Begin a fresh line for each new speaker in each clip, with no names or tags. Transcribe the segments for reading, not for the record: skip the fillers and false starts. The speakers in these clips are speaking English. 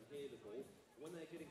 hear the ball. When they're getting...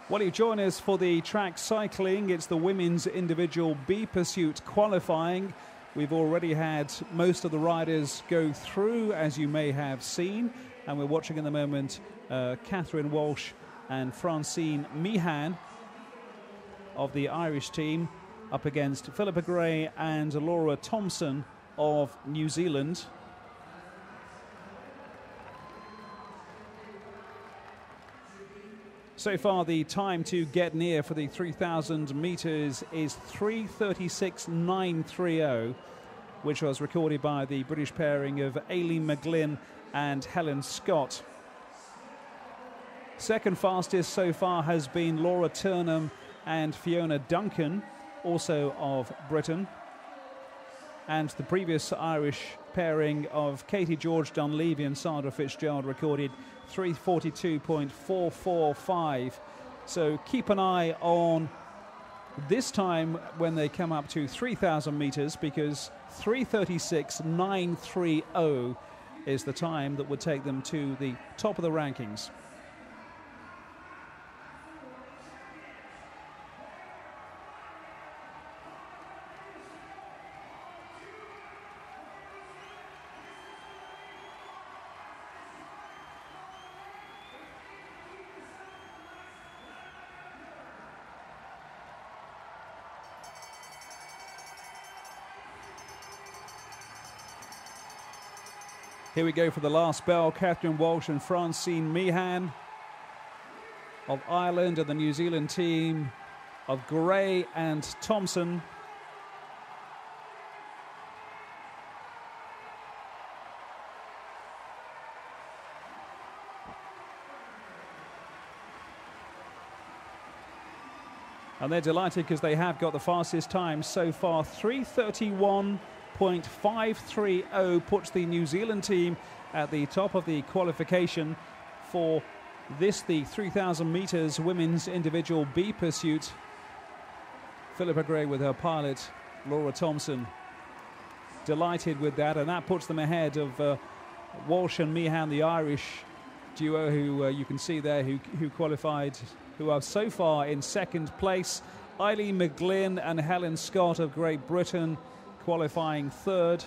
Well, you join us for the track cycling. It's the women's individual B pursuit qualifying. We've already had most of the riders go through, as you may have seen. And we're watching in the moment Catherine Walsh and Francine Meehan of the Irish team up against Philippa Gray and Laura Thompson of New Zealand. So far, the time to get near for the 3,000 metres is 3:36.930, which was recorded by the British pairing of Aileen McGlynn and Helen Scott. Second fastest so far has been Laura Turnham and Fiona Duncan, also of Britain. And the previous Irish pairing of Katie George Dunleavy and Sandra Fitzgerald recorded 3:42.445. So keep an eye on this time when they come up to 3,000 metres, because 3:36.930 is the time that would take them to the top of the rankings. Here we go for the last bell. Catherine Walsh and Francine Meehan of Ireland, and the New Zealand team of Gray and Thompson. And they're delighted because they have got the fastest time so far. 3:31.530 puts the New Zealand team at the top of the qualification for this, the 3,000 metres women's individual B pursuit. Philippa Gray with her pilot, Laura Thompson. Delighted with that, and that puts them ahead of Walsh and Meehan, the Irish duo, who you can see there, who qualified, who are so far in second place. Aileen McGlynn and Helen Scott of Great Britain qualifying third,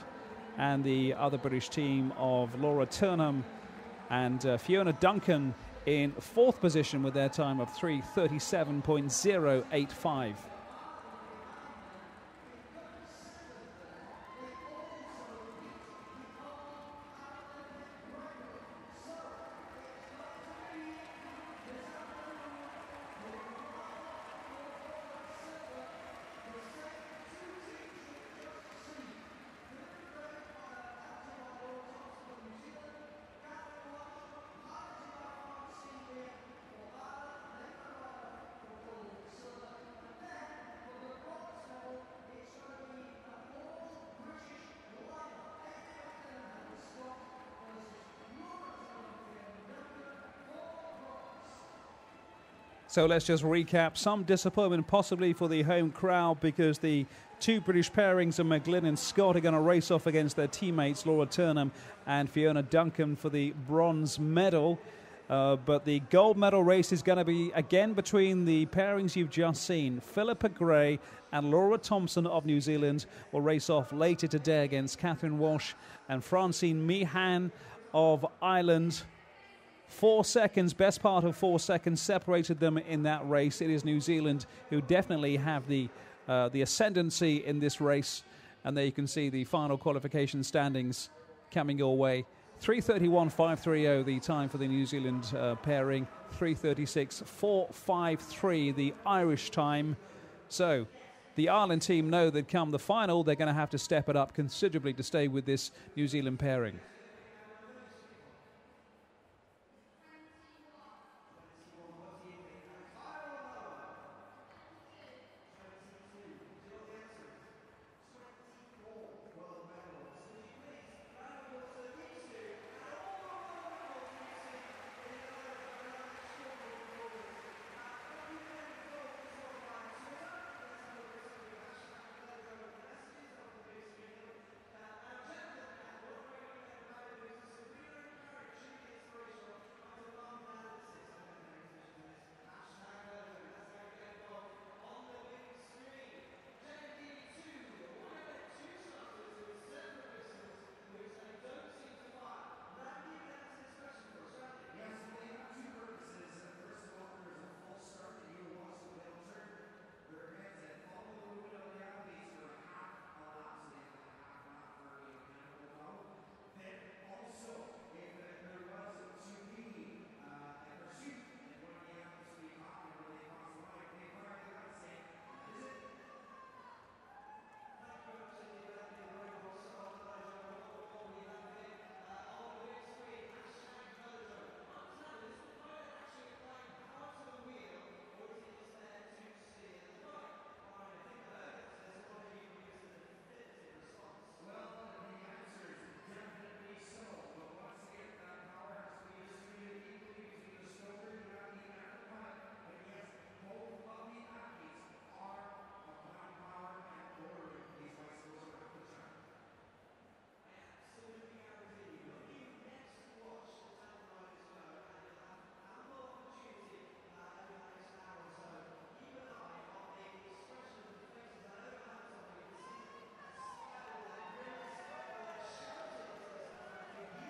and the other British team of Laura Turnham and Fiona Duncan in fourth position with their time of 3:37.085. So let's just recap. Some disappointment possibly for the home crowd, because the two British pairings of McGlynn and Scott are going to race off against their teammates Laura Turnham and Fiona Duncan for the bronze medal. But the gold medal race is going to be again between the pairings you've just seen. Philippa Gray and Laura Thompson of New Zealand will race off later today against Catherine Walsh and Francine Meehan of Ireland. 4 seconds, best part of 4 seconds, separated them in that race. It is New Zealand who definitely have the ascendancy in this race. And there you can see the final qualification standings coming your way. 3:31.530 the time for the New Zealand pairing. 3:36.453 the Irish time. So the Ireland team know that come the final, they're going to have to step it up considerably to stay with this New Zealand pairing.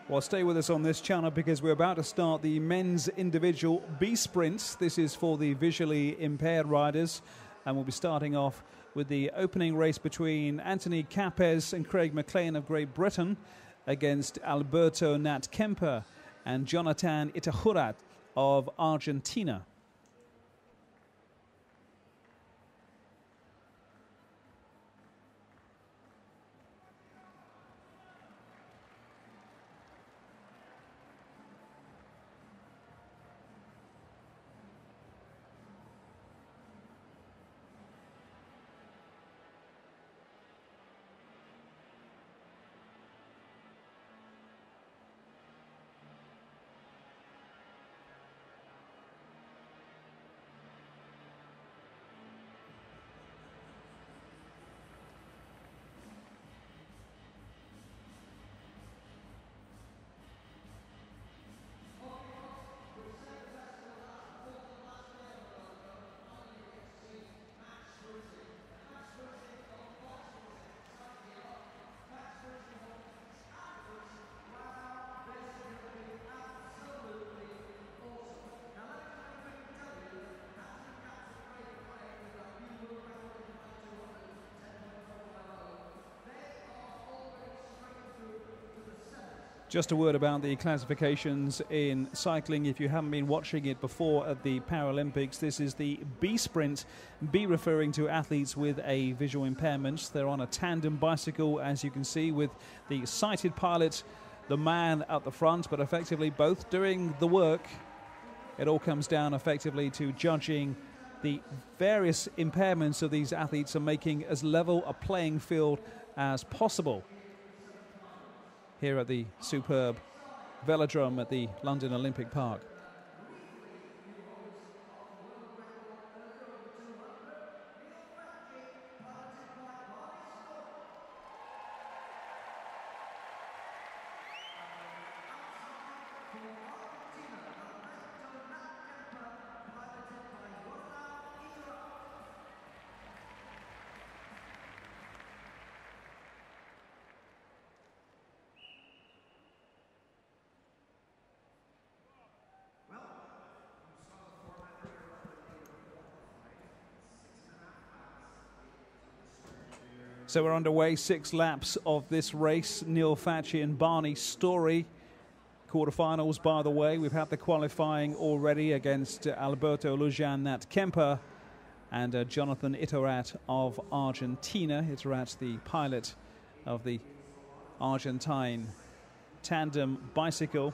Well, stay with us on this channel because we're about to start the men's individual B sprints. This is for the visually impaired riders, and we'll be starting off with the opening race between Anthony Capes and Craig McLean of Great Britain against Alberto Nat Kemper and Jonathan Itahurat of Argentina. Just a word about the classifications in cycling. If you haven't been watching it before at the Paralympics, this is the B sprint, B referring to athletes with a visual impairment. They're on a tandem bicycle, as you can see, with the sighted pilot, the man at the front, but effectively both doing the work. It all comes down effectively to judging the various impairments of these athletes and making as level a playing field as possible here at the superb velodrome at the London Olympic Park. So we're underway, 6 laps of this race. Neil Facci and Barney Story. Quarterfinals, by the way. We've had the qualifying already against Alberto Lujan Nat Kemper and Jonathan Itahurat of Argentina. Itahurat, the pilot of the Argentine tandem bicycle.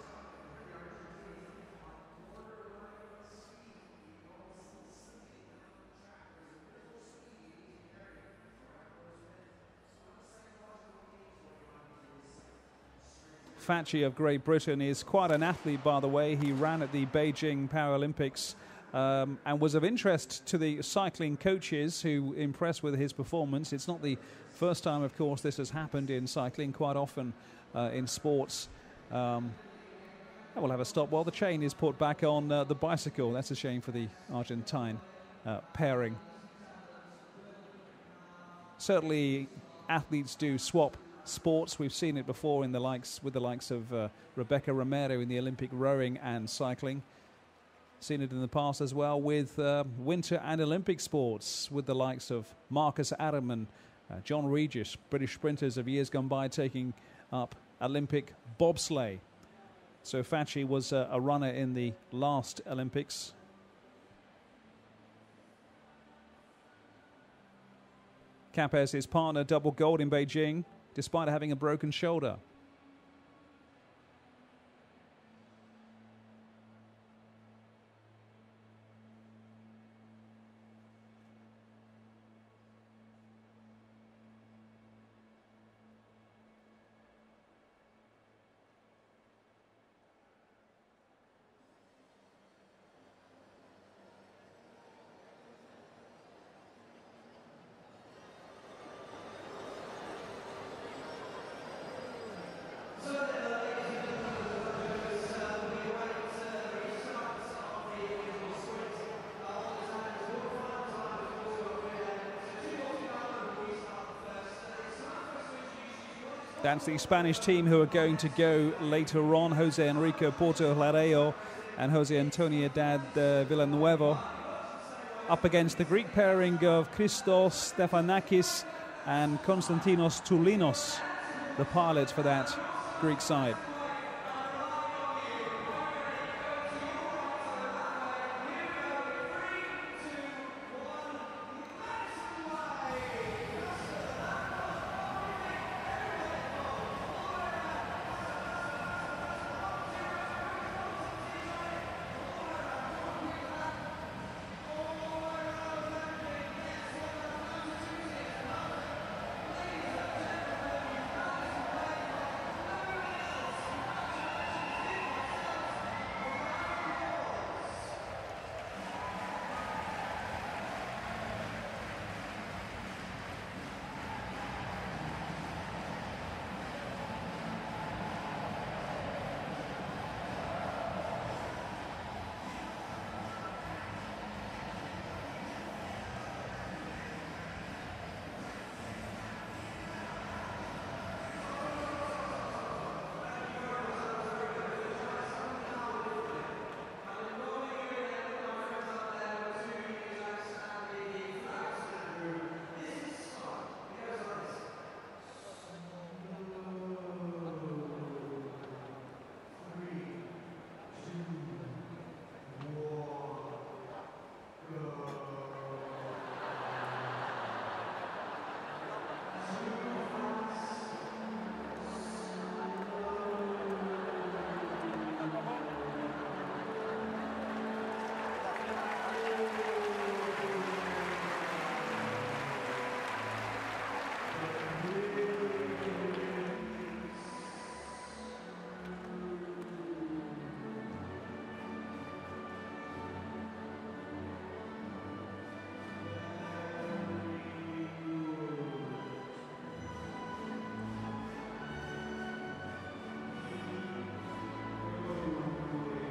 Facci of Great Britain is quite an athlete, by the way. He ran at the Beijing Paralympics and was of interest to the cycling coaches, who impressed with his performance. It's not the first time, of course, this has happened in cycling. Quite often in sports. We'll have a stop while the chain is put back on the bicycle. That's a shame for the Argentine pairing. Certainly athletes do swap sports. We've seen it before with the likes of Rebecca Romero in the Olympic rowing and cycling. Seen it in the past as well with winter and Olympic sports, with the likes of Marcus Adam and John Regis, British sprinters of years gone by, taking up Olympic bobsleigh. So Facci was a runner in the last Olympics. Capes, his partner, double gold in Beijing, despite having a broken shoulder. That's the Spanish team who are going to go later on. Jose Enrique Portolareo and Jose Antonio Dad Villanueva up against the Greek pairing of Christos Stefanakis and Konstantinos Toulinos, the pilot for that Greek side.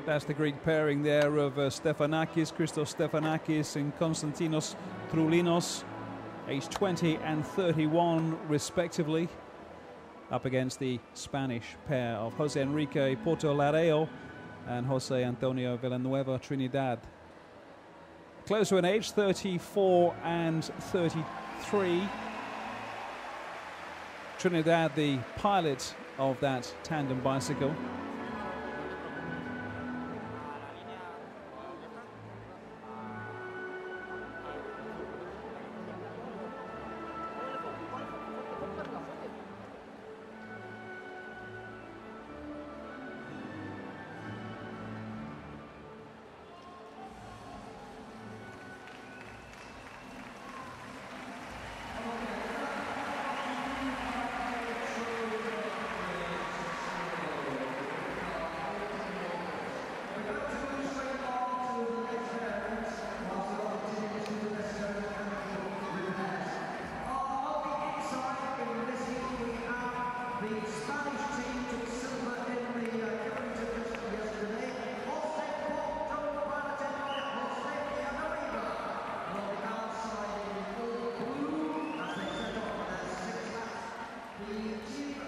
That's the Greek pairing there of Stefanakis, Christos Stefanakis and Konstantinos Troulinos, aged 20 and 31 respectively, up against the Spanish pair of Jose Enrique Portolareo and Jose Antonio Villanueva Trinidad. Closer in age, 34 and 33. Trinidad, the pilot of that tandem bicycle.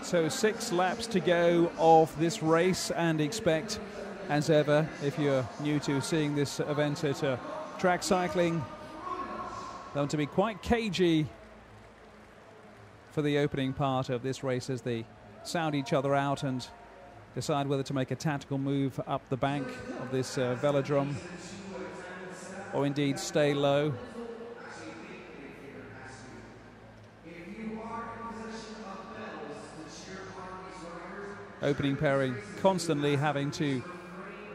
So 6 laps to go of this race, and expect, as ever, if you're new to seeing this event at track cycling, them to be quite cagey for the opening part of this race as they sound each other out and decide whether to make a tactical move up the bank of this velodrome or indeed stay low. Opening pairing constantly having to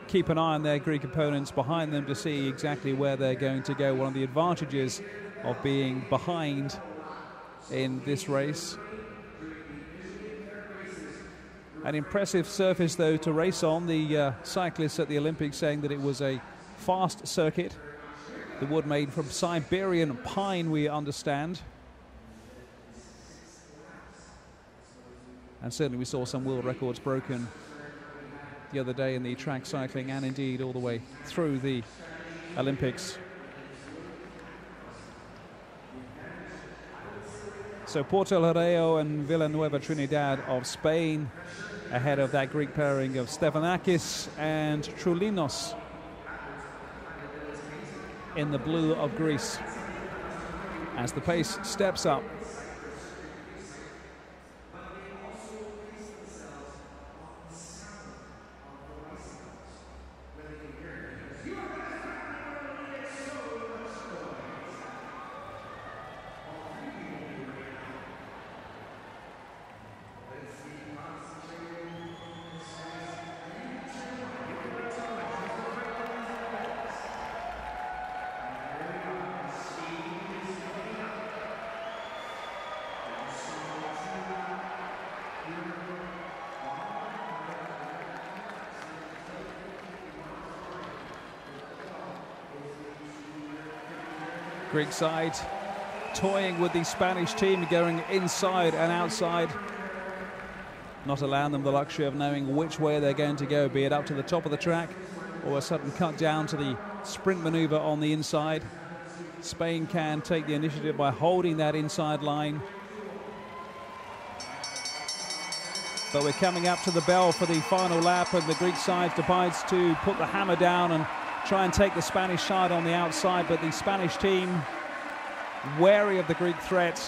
keep an eye on their Greek opponents behind them to see exactly where they're going to go. One of the advantages of being behind in this race. An impressive surface, though, to race on. The cyclists at the Olympics saying that it was a fast circuit. The wood made from Siberian pine, we understand. And certainly we saw some world records broken the other day in the track cycling and indeed all the way through the Olympics. So Porto Ladeo and Villanueva Trinidad of Spain ahead of that Greek pairing of Stefanakis and Troulinos in the blue of Greece as the pace steps up. Greek side toying with the Spanish team, going inside and outside, not allowing them the luxury of knowing which way they're going to go, be it up to the top of the track or a sudden cut down to the sprint maneuver on the inside. Spain can take the initiative by holding that inside line. But we're coming up to the bell for the final lap, and the Greek side decides to put the hammer down and try and take the Spanish side on the outside, but the Spanish team, wary of the Greek threat,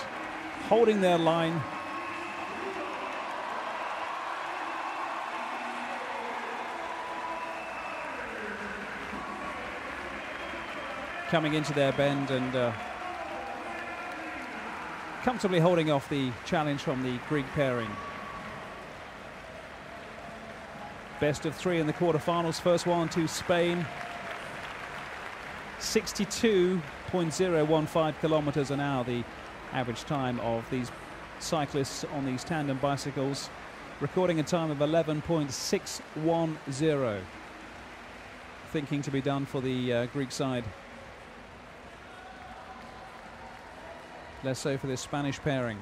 holding their line. Coming into their bend and comfortably holding off the challenge from the Greek pairing. Best of three in the quarterfinals. First one to Spain. 62.015 kilometers an hour, the average time of these cyclists on these tandem bicycles, recording a time of 11.610. Thinking to be done for the Greek side. Less so for this Spanish pairing.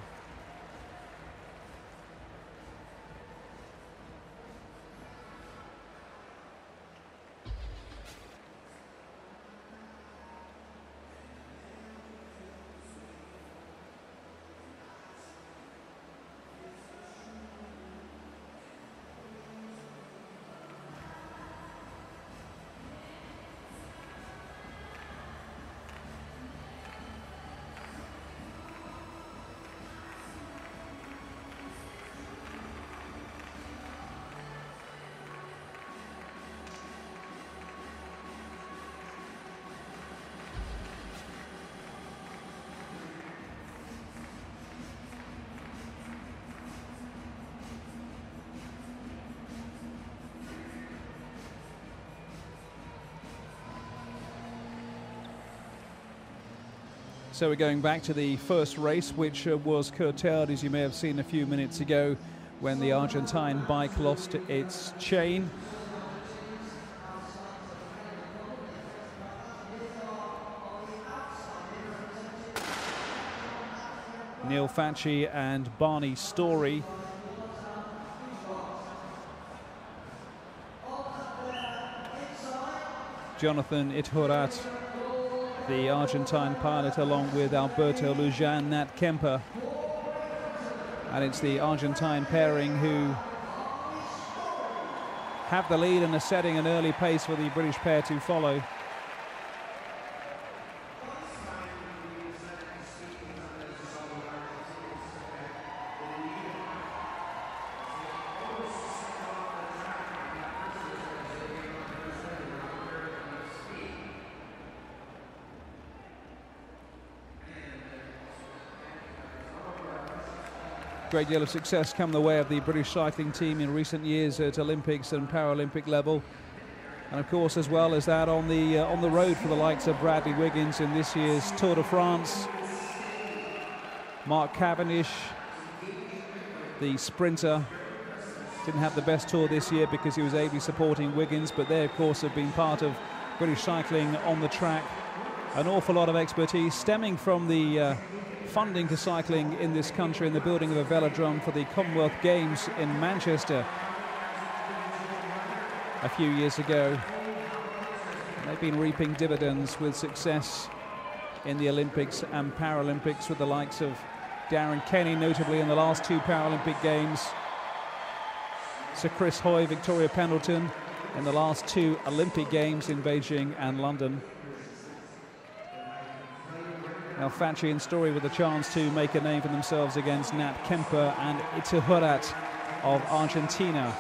So we're going back to the first race, which was curtailed, as you may have seen a few minutes ago, when the Argentine bike lost its chain. Neil Facci and Barney Story Jonathan Ithurat, the Argentine pilot, along with Alberto Lujan, Nat Kemper. And it's the Argentine pairing who have the lead and are setting an early pace for the British pair to follow. Great deal of success come the way of the British cycling team in recent years at Olympics and Paralympic level, and of course as well as that on the road for the likes of Bradley Wiggins in this year's Tour de France. Mark Cavendish, the sprinter, didn't have the best tour this year because he was ably supporting Wiggins, but they of course have been part of British cycling on the track. An awful lot of expertise stemming from the funding to cycling in this country and the building of a velodrome for the Commonwealth Games in Manchester a few years ago. And they've been reaping dividends with success in the Olympics and Paralympics with the likes of Darren Kenny, notably in the last 2 Paralympic Games. Sir Chris Hoy, Victoria Pendleton in the last 2 Olympic Games in Beijing and London. Now Facci and Story with a chance to make a name for themselves against Nat Kemper and Ituhurat of Argentina.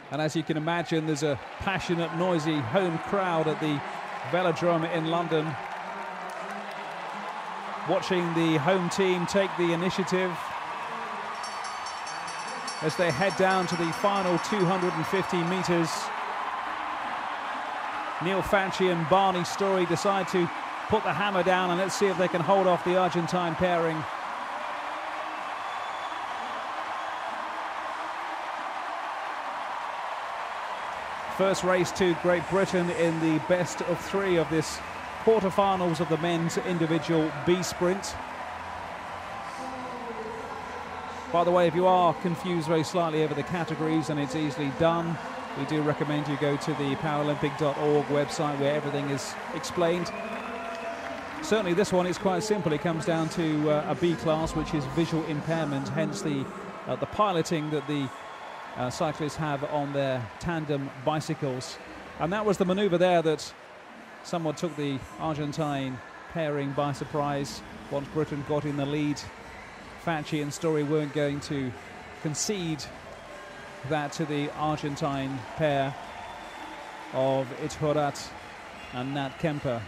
And as you can imagine, there's a passionate, noisy home crowd at the Velodrome in London, watching the home team take the initiative as they head down to the final 250 metres. Neil Facci and Barney Story decide to put the hammer down, and let's see if they can hold off the Argentine pairing. First race to Great Britain in the best of 3 of this quarterfinals of the men's individual B sprint. By the way, if you are confused very slightly over the categories, and it's easily done, we do recommend you go to the Paralympic.org website where everything is explained. Certainly this one is quite simple. It comes down to a B class, which is visual impairment, hence the piloting that the cyclists have on their tandem bicycles. And that was the maneuver there that somewhat took the Argentine pairing by surprise. Once Britain got in the lead, Facci and Story weren't going to concede that to the Argentine pair of Ituhurat and Nat Kemper.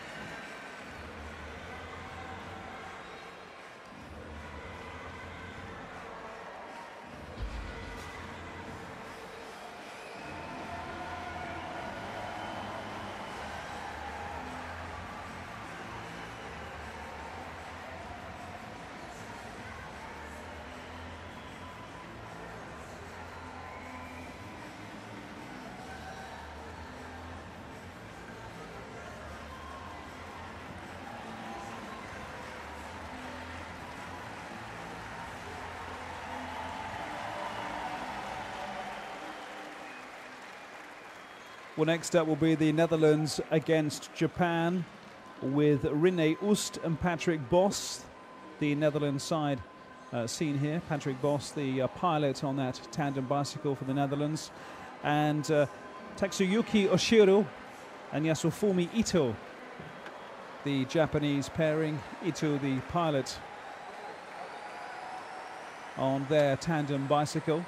Well, next up will be the Netherlands against Japan with René Oost and Patrick Bos. The Netherlands side seen here. Patrick Bos, the pilot on that tandem bicycle for the Netherlands. And Tatsuyuki Oshiro and Yasufumi Ito, the Japanese pairing. Ito, the pilot on their tandem bicycle.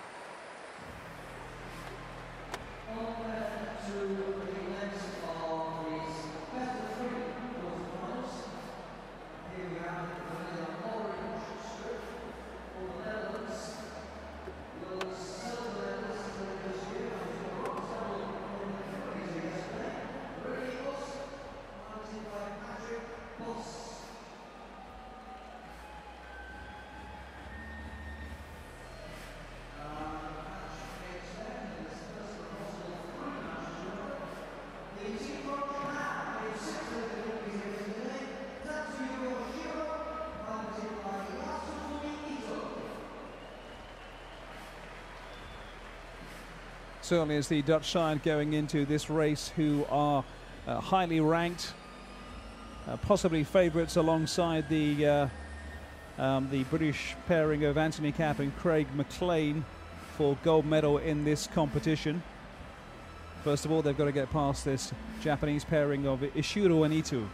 Certainly is the Dutch side going into this race, who are highly ranked, possibly favourites alongside the British pairing of Anthony Capp and Craig McLean for gold medal in this competition. First of all, they've got to get past this Japanese pairing of Ishiro and Ito.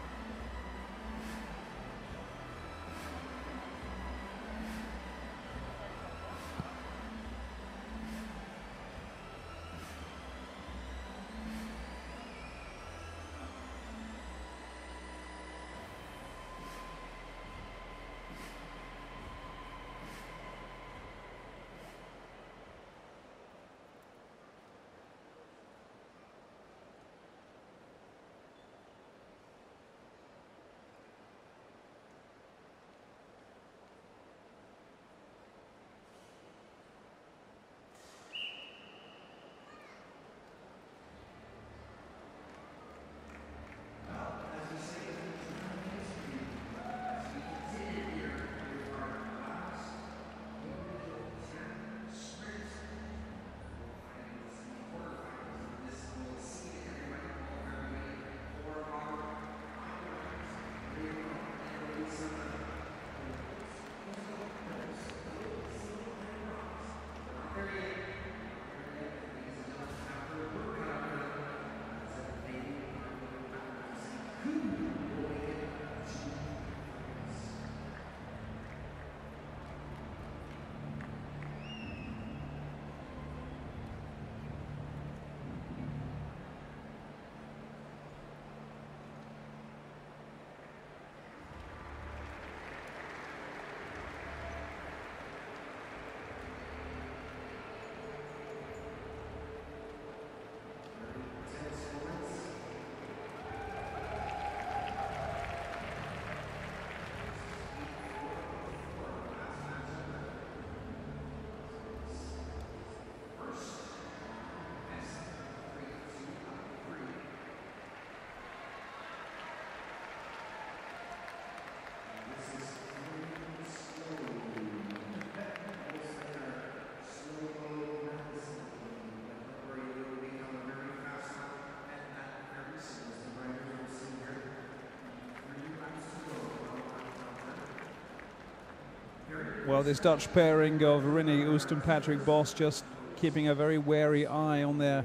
Well, this Dutch pairing of Rinne Oost and Patrick Bos just keeping a very wary eye on their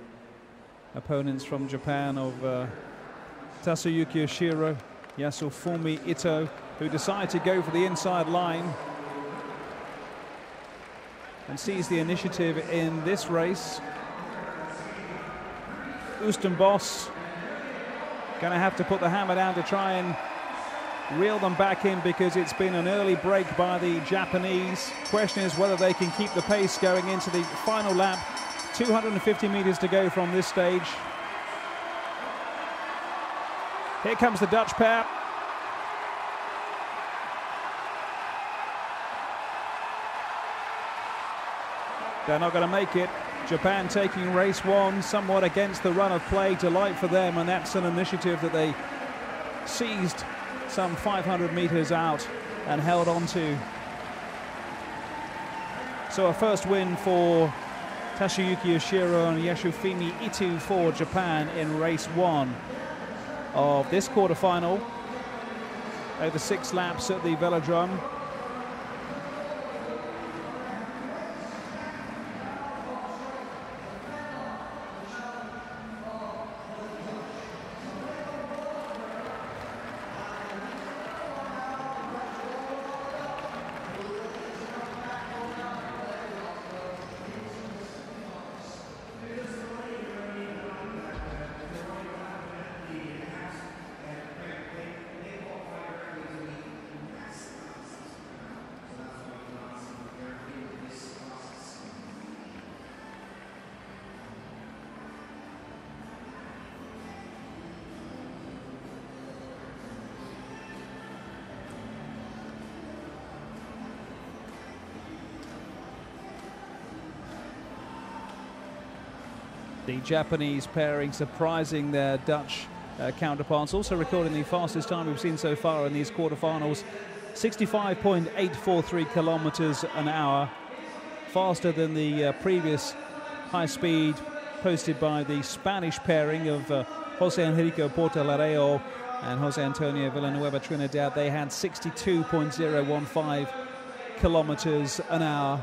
opponents from Japan of Tasuyuki Oshiro, Yasufumi Ito, who decide to go for the inside line and seize the initiative in this race. Oost and Bos going to have to put the hammer down to try and reel them back in, because it's been an early break by the Japanese. Question is whether they can keep the pace going into the final lap. 250 meters to go from this stage. Here comes the Dutch pair. They're not going to make it. Japan taking race one somewhat against the run of play. Delight for them, and that's an initiative that they seized some 500 meters out and held on to. So a first win for Tasuyuki Oshiro and Yasufumi Ito for Japan in race one of this quarterfinal. Over 6 laps at the velodrome. The Japanese pairing surprising their Dutch counterparts, also recording the fastest time we've seen so far in these quarterfinals, 65.843 kilometers an hour, faster than the previous high speed posted by the Spanish pairing of Jose Enrico Portolareo and Jose Antonio Villanueva Trinidad. They had 62.015 kilometers an hour.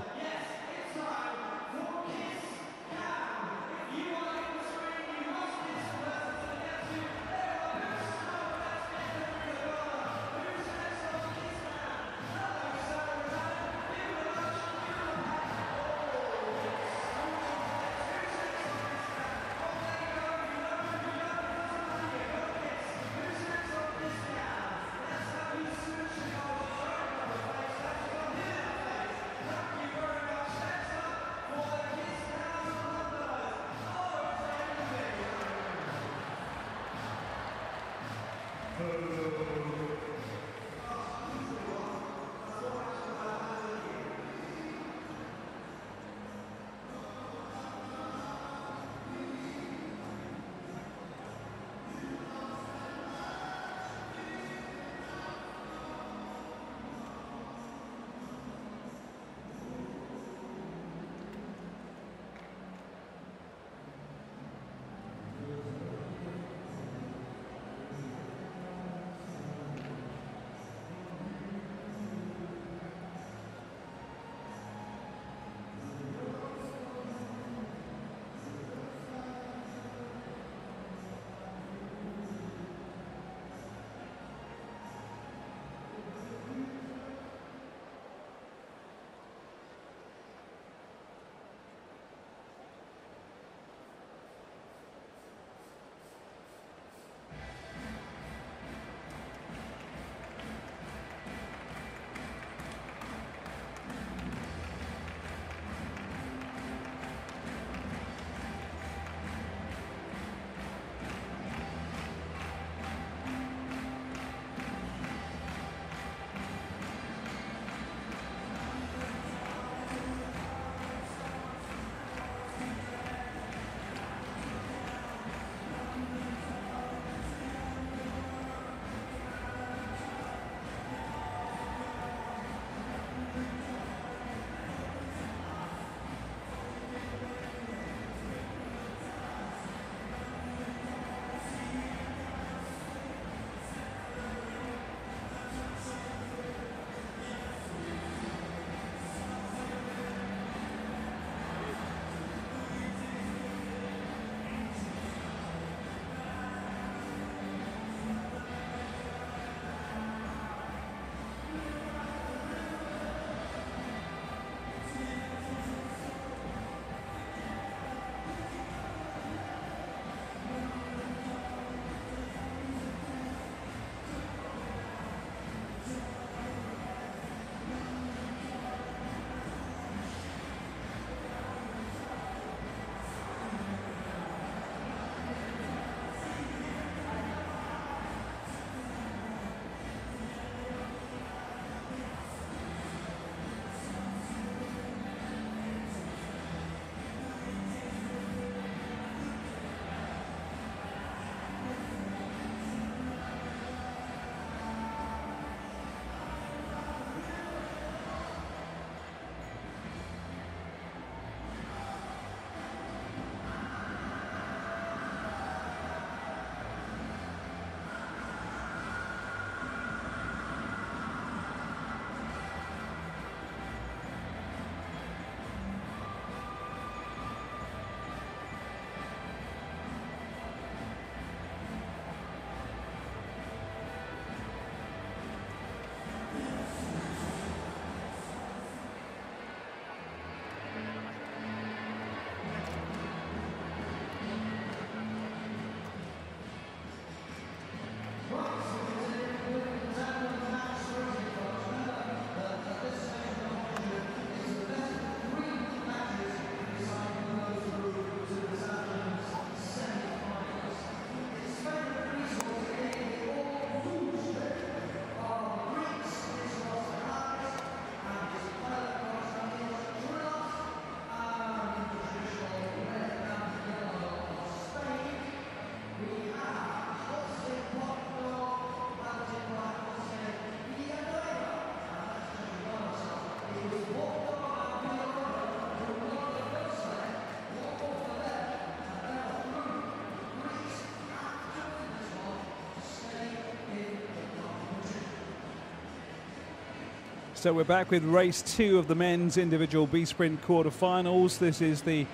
So we're back with race 2 of the men's individual B-sprint quarterfinals. This is the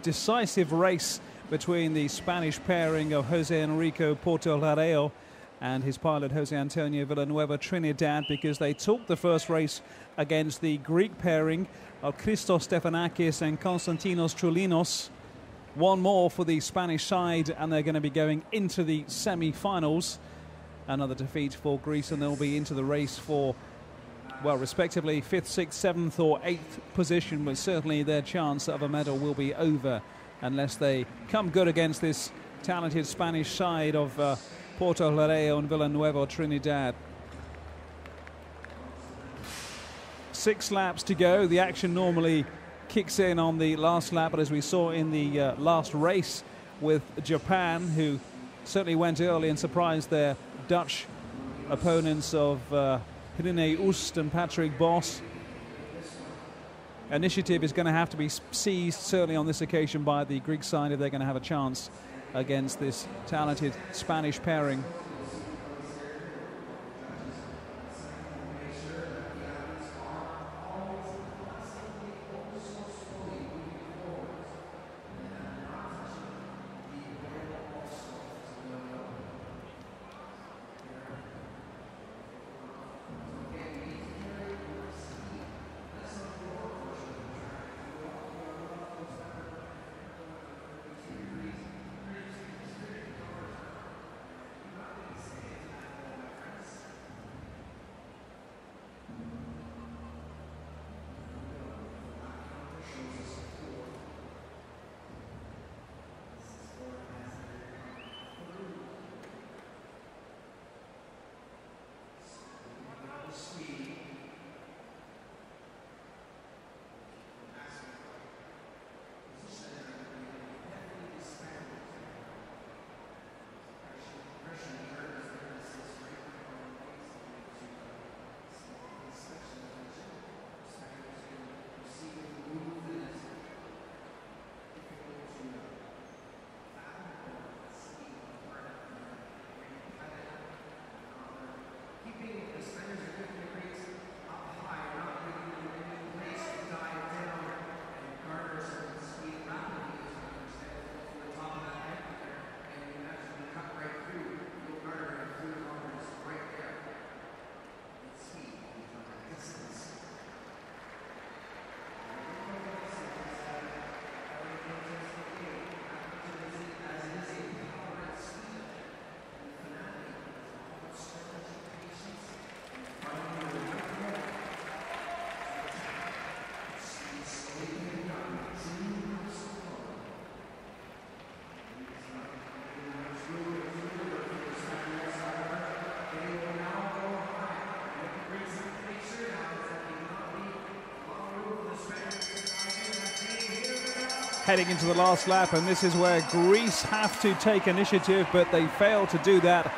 decisive race between the Spanish pairing of Jose Enrico Portolareo and his pilot Jose Antonio Villanueva Trinidad, because they took the first race against the Greek pairing of Christos Stefanakis and Konstantinos Troulinos. One more for the Spanish side, and they're going to be going into the semi-finals. Another defeat for Greece, and they'll be into the race for, well, respectively 5th, 6th, 7th or 8th position, but certainly their chance of a medal will be over unless they come good against this talented Spanish side of Portolareo and Villanueva Trinidad. 6 laps to go. The action normally kicks in on the last lap, but as we saw in the last race with Japan, who certainly went early and surprised their Dutch opponents of Rene Oost and Patrick Bos. Initiative is going to have to be seized, certainly on this occasion, by the Greek side if they're going to have a chance against this talented Spanish pairing. Heading into the last lap, and this is where Greece have to take initiative, but they fail to do that,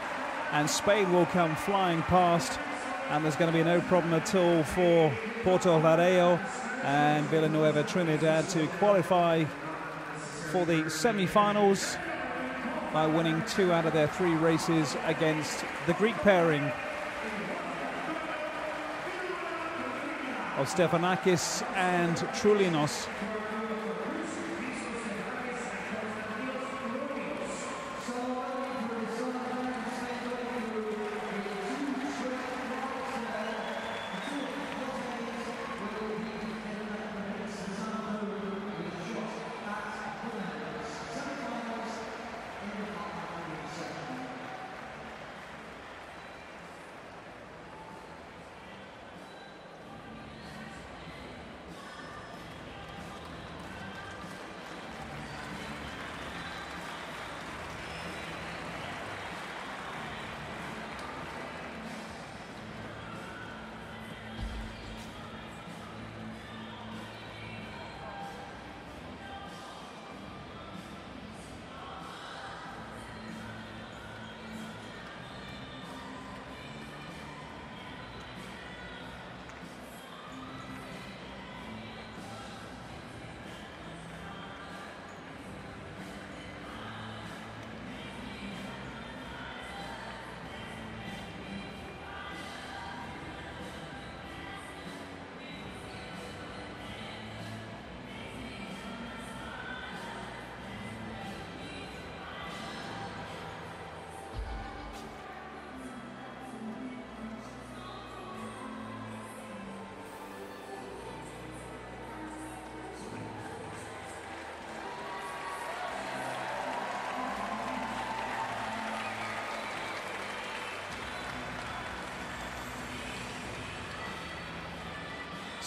and Spain will come flying past, and there's going to be no problem at all for Portolareo and Villanueva Trinidad to qualify for the semi-finals by winning 2 out of their 3 races against the Greek pairing of Stefanakis and Troulinos.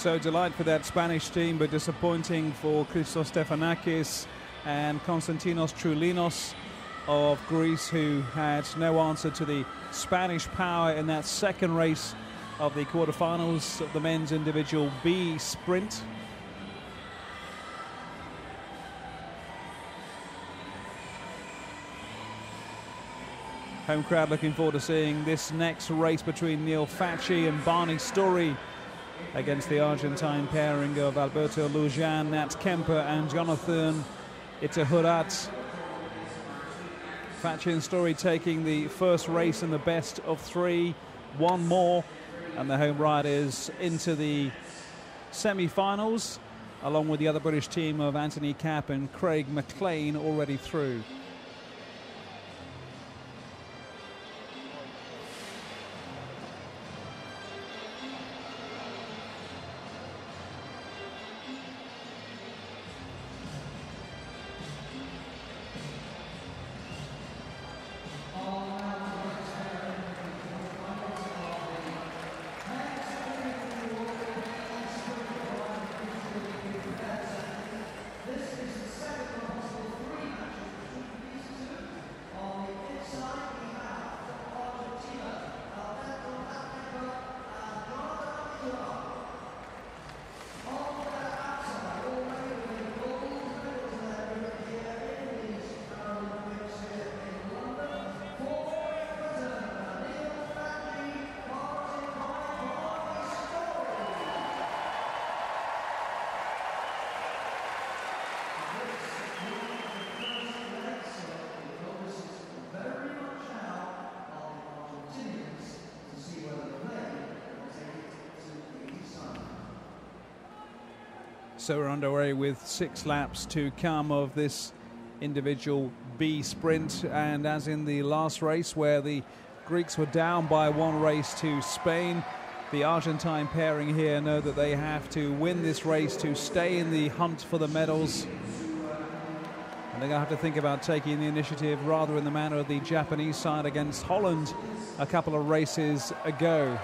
So delight for that Spanish team, but disappointing for Christos Stefanakis and Konstantinos Troulinos of Greece, who had no answer to the Spanish power in that second race of the quarterfinals of the men's individual B sprint. Home crowd looking forward to seeing this next race between Neil Facci and Barney Story against the Argentine pairing of Alberto Lujan, Nat Kemper and Jonathan Itahurat. Facci and Story taking the first race in the best of three, one more, and the home riders into the semi-finals, along with the other British team of Anthony Capp and Craig McLean already through. So we're underway with 6 laps to come of this individual B sprint, and as in the last race where the Greeks were down by 1 race to Spain, the Argentine pairing here know that they have to win this race to stay in the hunt for the medals, and they're going to have to think about taking the initiative rather in the manner of the Japanese side against Holland a couple of races ago.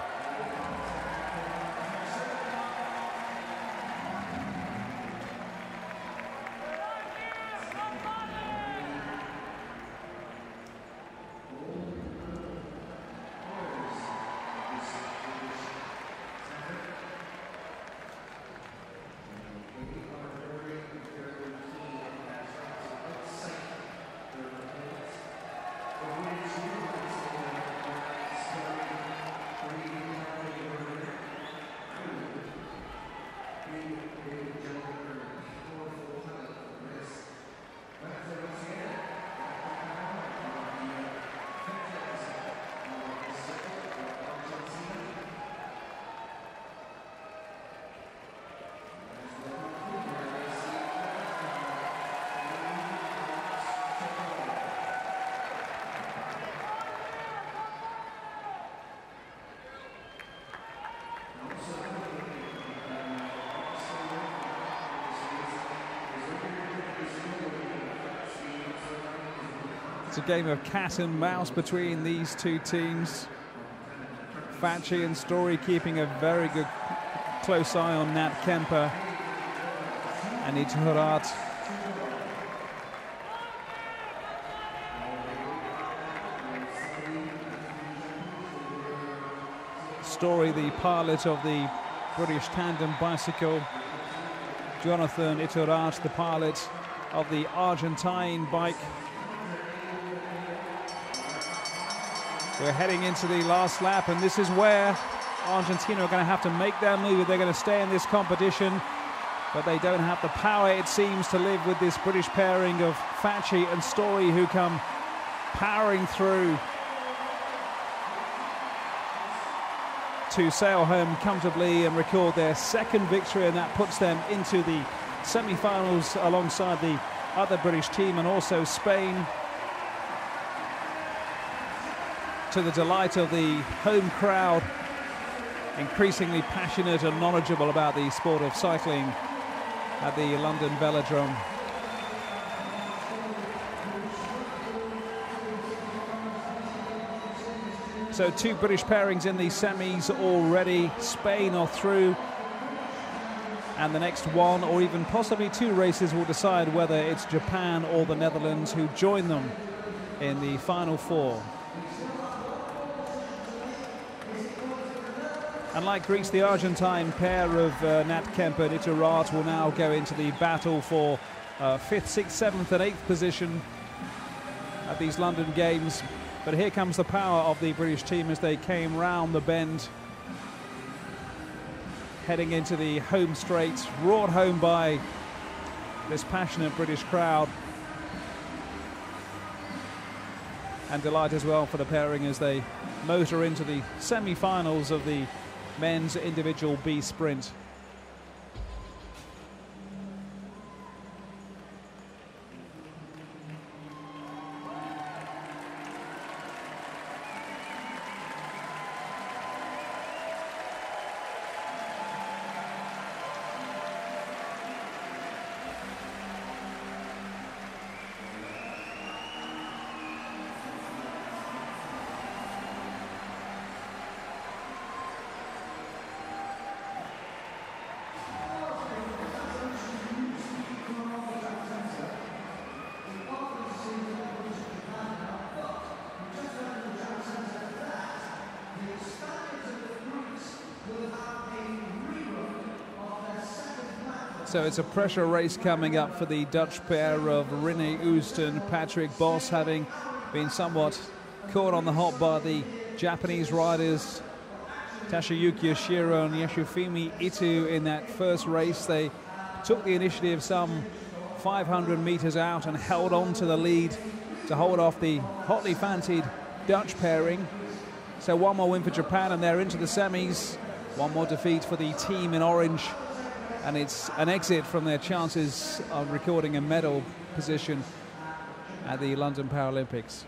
It's a game of cat and mouse between these two teams. Facci and Story keeping a very good close eye on Nat Kemper and Itahurat. Story, the pilot of the British tandem bicycle. Jonathan Itahurat, the pilot of the Argentine bike. We're heading into the last lap, and this is where Argentina are going to have to make their move if they're going to stay in this competition. But they don't have the power, it seems, to live with this British pairing of Facci and Story, who come powering through to sail home comfortably and record their second victory, and that puts them into the semi-finals alongside the other British team and also Spain, to the delight of the home crowd, increasingly passionate and knowledgeable about the sport of cycling at the London Velodrome. So 2 British pairings in the semis already. Spain are through. And the next one or even possibly two races will decide whether it's Japan or the Netherlands who join them in the final four. And like Greece, the Argentine pair of Nat Kemper and Ito Raat will now go into the battle for 5th, 6th, 7th and 8th position at these London Games. But here comes the power of the British team as they came round the bend, heading into the home straight, roared home by this passionate British crowd. And delight as well for the pairing as they motor into the semi-finals of the men's individual B sprint. So it's a pressure race coming up for the Dutch pair of René Oost and Patrick Bos, having been somewhat caught on the hop by the Japanese riders Toshiyuki Yoshiro and Yashifumi Ito in that first race. They took the initiative some 500 meters out and held on to the lead to hold off the hotly fancied Dutch pairing. So one more win for Japan and they're into the semis. One more defeat for the team in orange. And it's an exit from their chances of recording a medal position at the London Paralympics.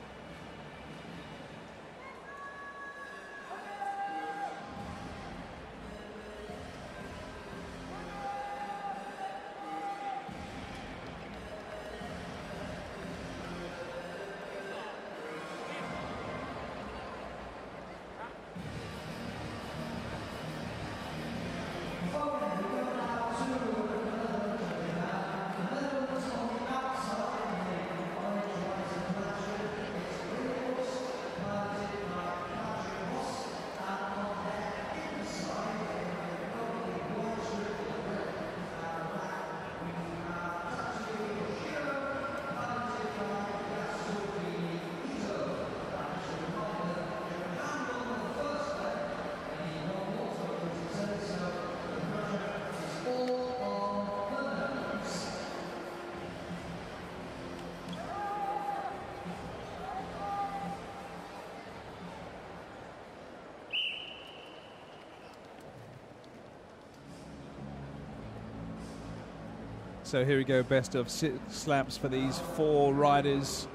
So here we go, best of 6 laps for these 4 riders.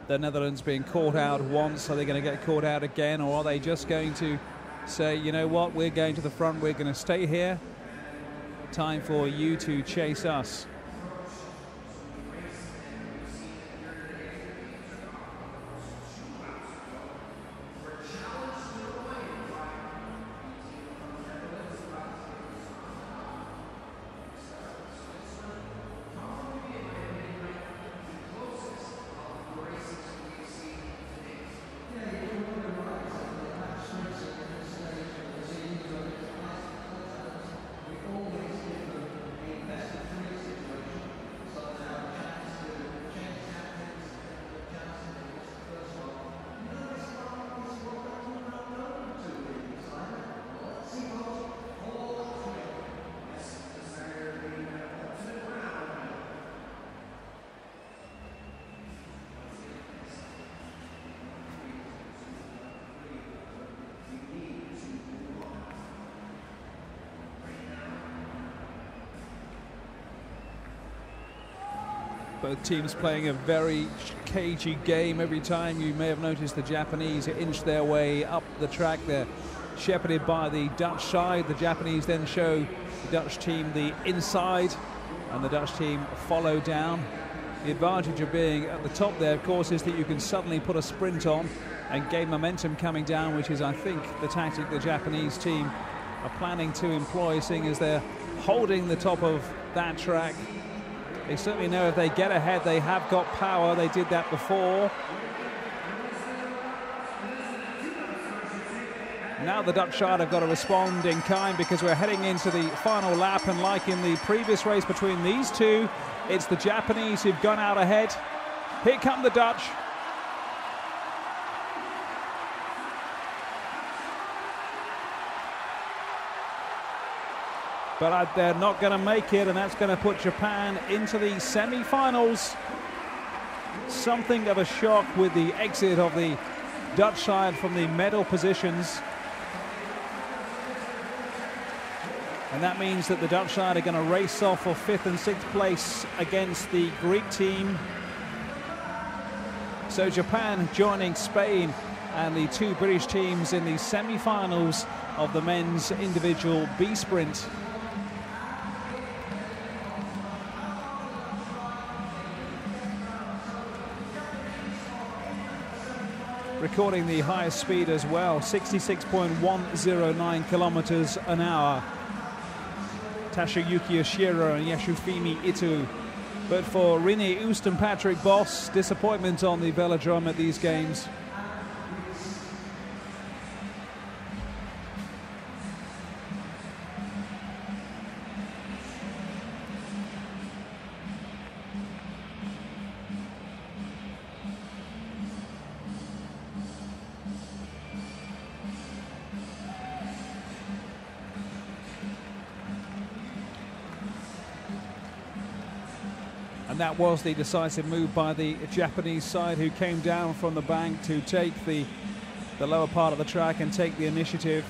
The Netherlands being caught out once, are they going to get caught out again, or are they just going to say, you know what, we're going to the front, we're going to stay here, time for you to chase us. Both teams playing a very cagey game every time. You may have noticed the Japanese inch their way up the track. They're shepherded by the Dutch side. The Japanese then show the Dutch team the inside, and the Dutch team follow down. The advantage of being at the top there, of course, is that you can suddenly put a sprint on and gain momentum coming down, which is, I think, the tactic the Japanese team are planning to employ, seeing as they're holding the top of that track. They certainly know if they get ahead, they have got power. They did that before. Now the Dutch side have got to respond in kind, because we're heading into the final lap, and like in the previous race between these two, it's the Japanese who've gone out ahead. Here come the Dutch. But they're not going to make it, and that's going to put Japan into the semi-finals. Something of a shock with the exit of the Dutch side from the medal positions. And that means that the Dutch side are going to race off for 5th and 6th place against the Greek team. So Japan joining Spain and the two British teams in the semi-finals of the men's individual B sprint. Recording the highest speed as well, 66.109 kilometers an hour. Toshiyuki Oshiro and Yashufimi Ito. But for Rini Oost and Patrick Boss, disappointment on the velodrome at these games. And that was the decisive move by the Japanese side, who came down from the bank to take the lower part of the track and take the initiative.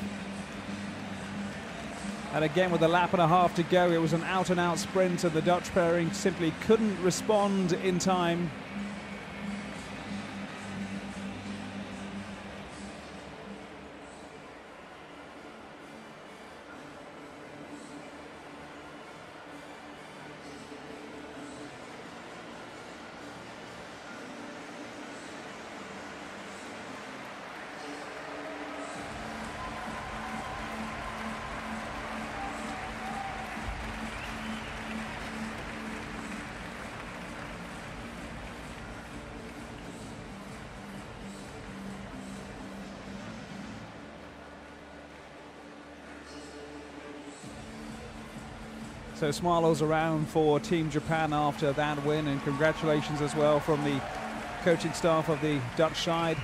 And again, with a lap and a half to go, it was an out-and-out sprint, and the Dutch pairing simply couldn't respond in time. So smiles around for Team Japan after that win, and congratulations as well from the coaching staff of the Dutch side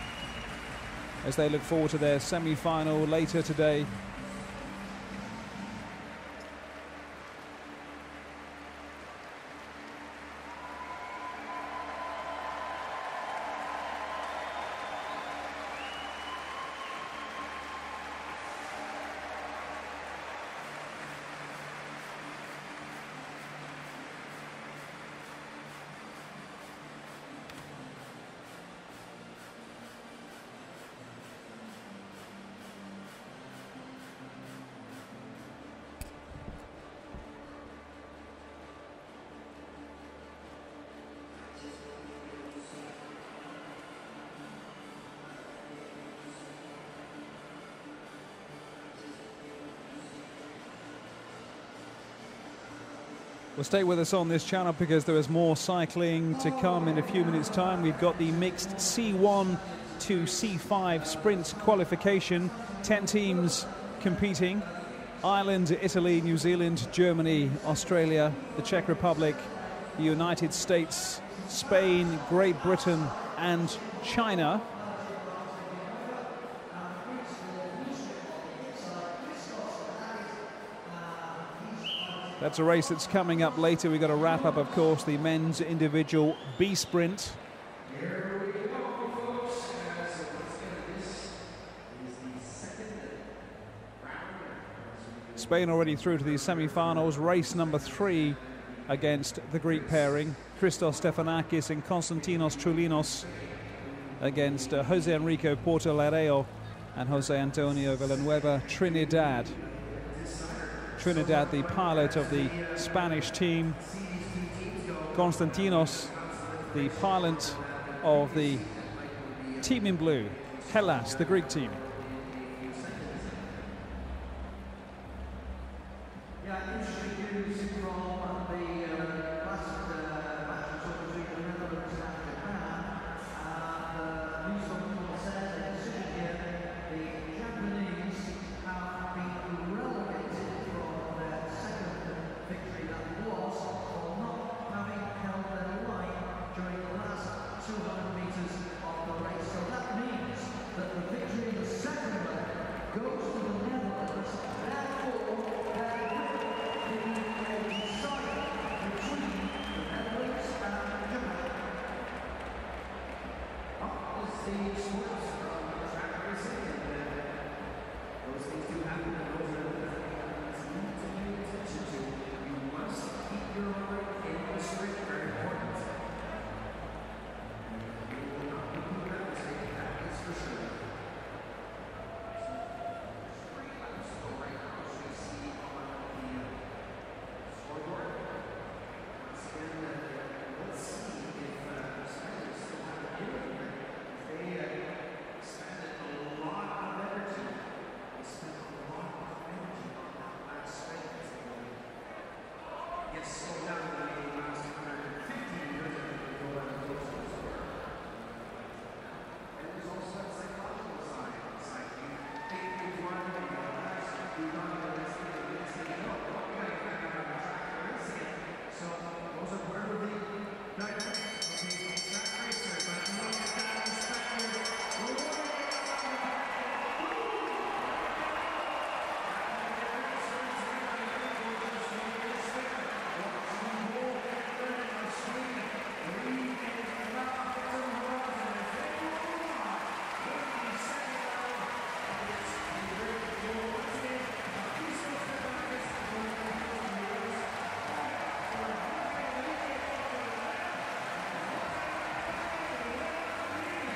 as they look forward to their semi-final later today. Well, stay with us on this channel, because there is more cycling to come in a few minutes' time. We've got the mixed C1 to C5 sprint qualification. 10 teams competing. Ireland, Italy, New Zealand, Germany, Australia, the Czech Republic, the United States, Spain, Great Britain and China. That's a race that's coming up later. We've got to wrap up, of course, the men's individual B sprint. Spain already through to the semi-finals. Race number 3 against the Greek pairing. Christos Stefanakis and Konstantinos Troulinos against Jose Enrico Portolareo and Jose Antonio Villanueva. Trinidad, the pilot of the Spanish team. Konstantinos, the pilot of the team in blue. Hellas, the Greek team.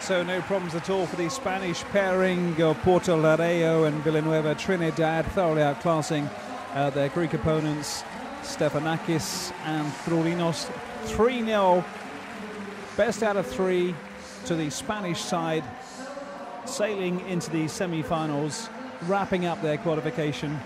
So no problems at all for the Spanish pairing of Porto Laredo and Villanueva Trinidad, thoroughly outclassing their Greek opponents, Stefanakis and Throulinos. 3-0, best out of 3 to the Spanish side, sailing into the semi-finals, wrapping up their qualification.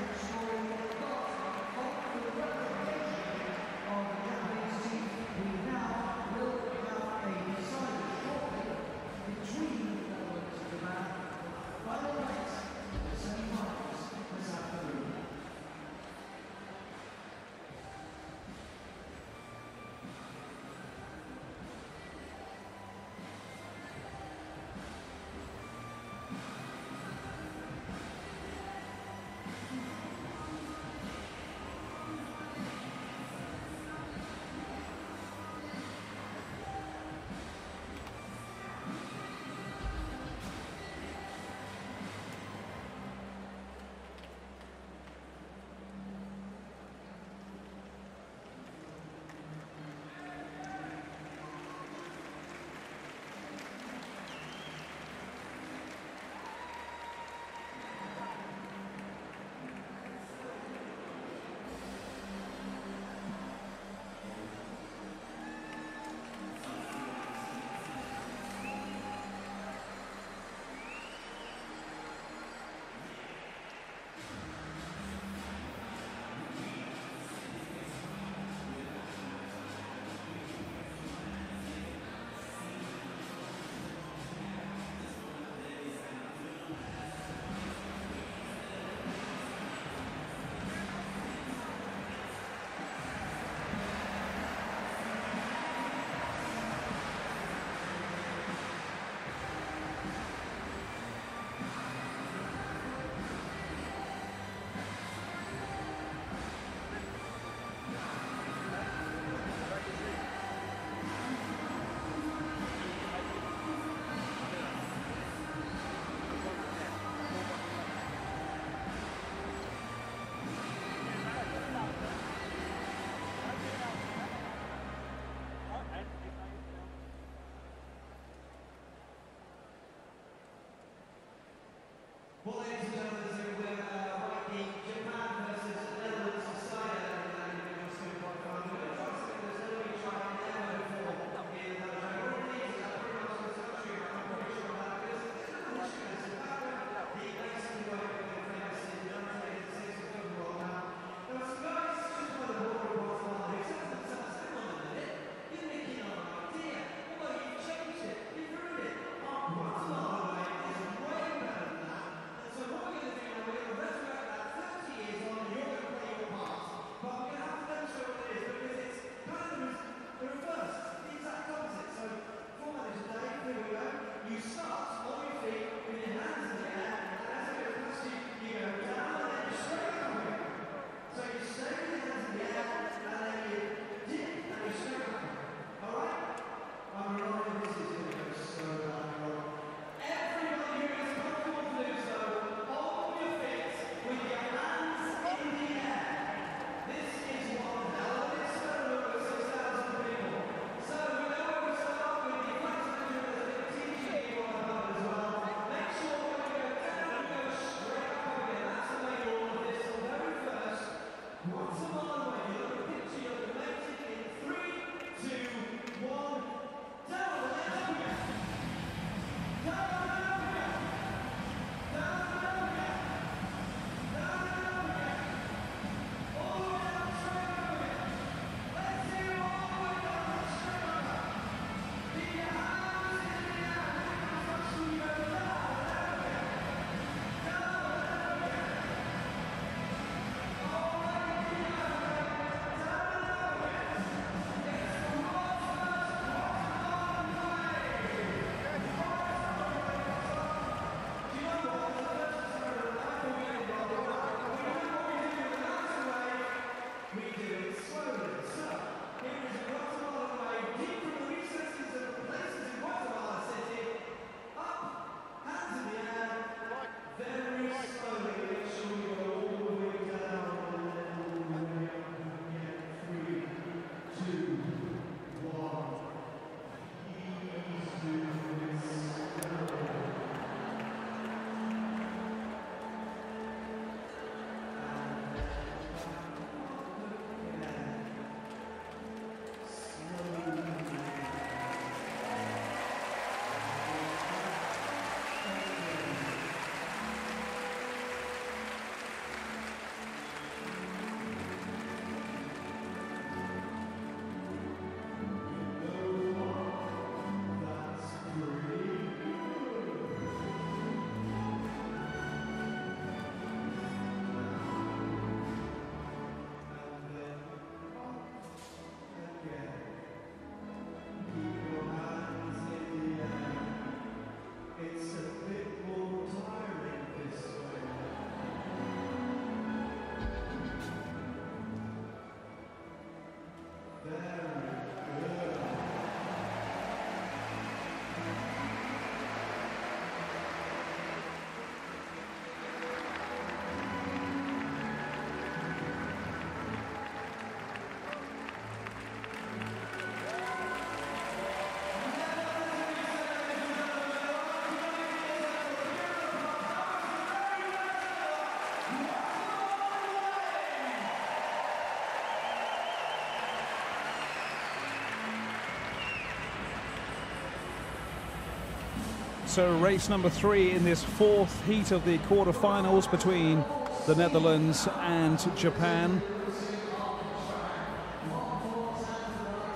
So race number 3 in this 4th heat of the quarterfinals between the Netherlands and Japan.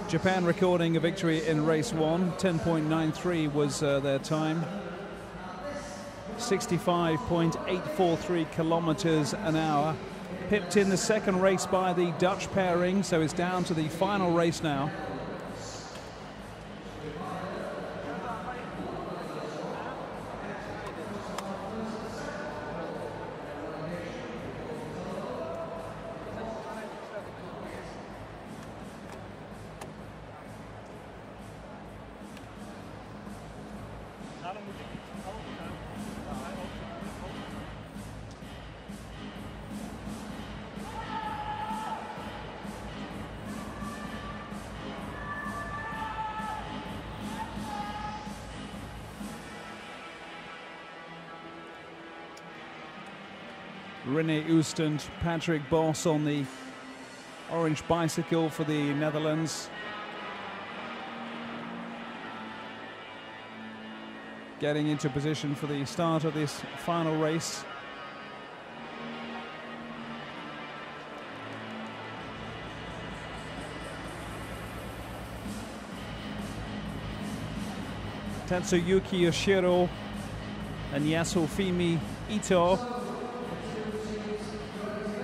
Japan recording a victory in race 1. 10.93 was their time. 65.843 kilometers an hour. Pipped in the second race by the Dutch pairing, so it's down to the final race now. René Oost and Patrick Bos on the orange bicycle for the Netherlands. Getting into position for the start of this final race. Tatsuyuki Yoshiro and Yasufumi Ito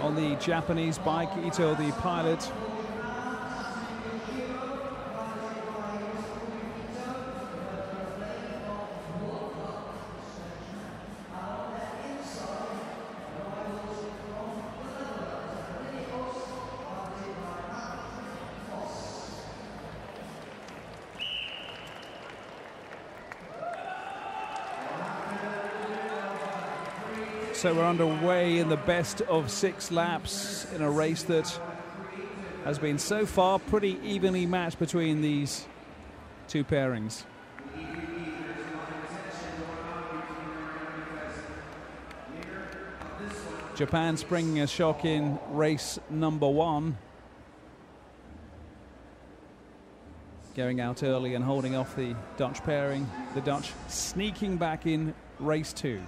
on the Japanese bike. Ito, the pilot. So we're underway in the best of 6 laps in a race that has been so far pretty evenly matched between these two pairings. Japan springing a shock in race number 1. Going out early and holding off the Dutch pairing. The Dutch sneaking back in race 2.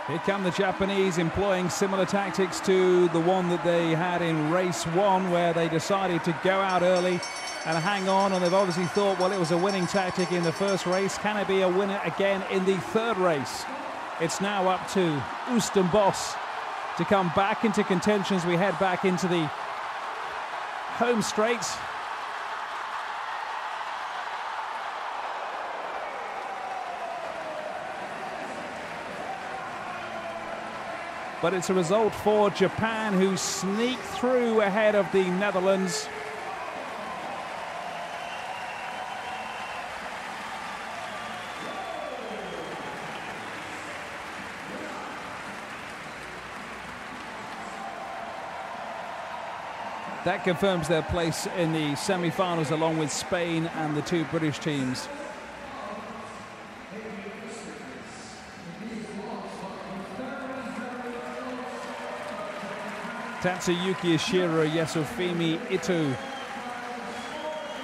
Here come the Japanese, employing similar tactics to the one that they had in race 1, where they decided to go out early and hang on, and they've obviously thought, well, it was a winning tactic in the first race. Can it be a winner again in the third race? It's now up to Oost and Bos to come back into contention as we head back into the home straight. But it's a result for Japan, who sneak through ahead of the Netherlands. That confirms their place in the semi-finals along with Spain and the 2 British teams. Tatsuyuki Ishiro, Yasufumi Ito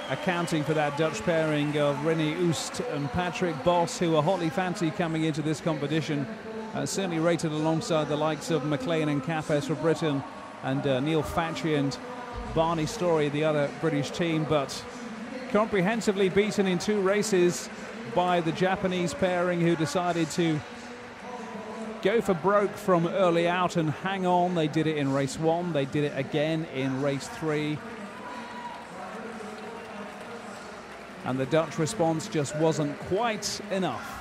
accounting for that Dutch pairing of René Oost and Patrick Bos, who are hotly fancied coming into this competition certainly rated alongside the likes of McLean and Capes for Britain, and Neil Fatry and Barney Story, the other British team, but comprehensively beaten in 2 races by the Japanese pairing, who decided to go for broke from early out and hang on. They did it in race 1, they did it again in race 3. And the Dutch response just wasn't quite enough.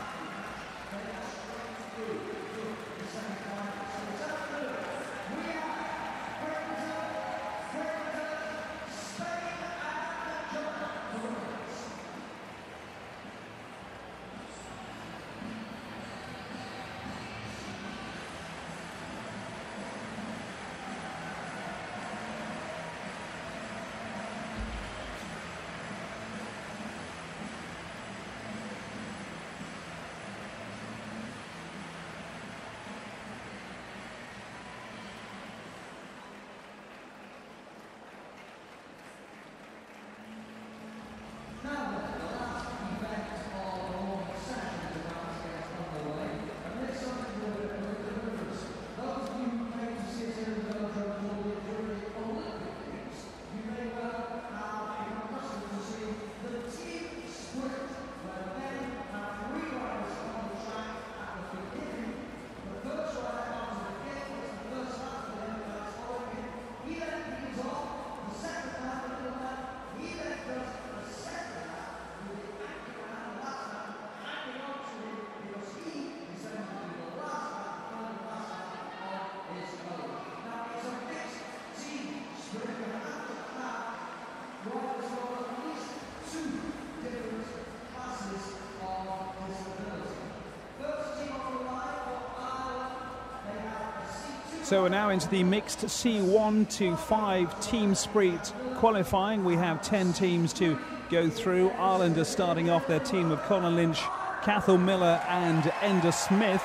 So we're now into the mixed C1 to 5 team sprint qualifying. We have 10 teams to go through. Ireland are starting off their team of Colin Lynch, Cathal Miller and Enda Smith.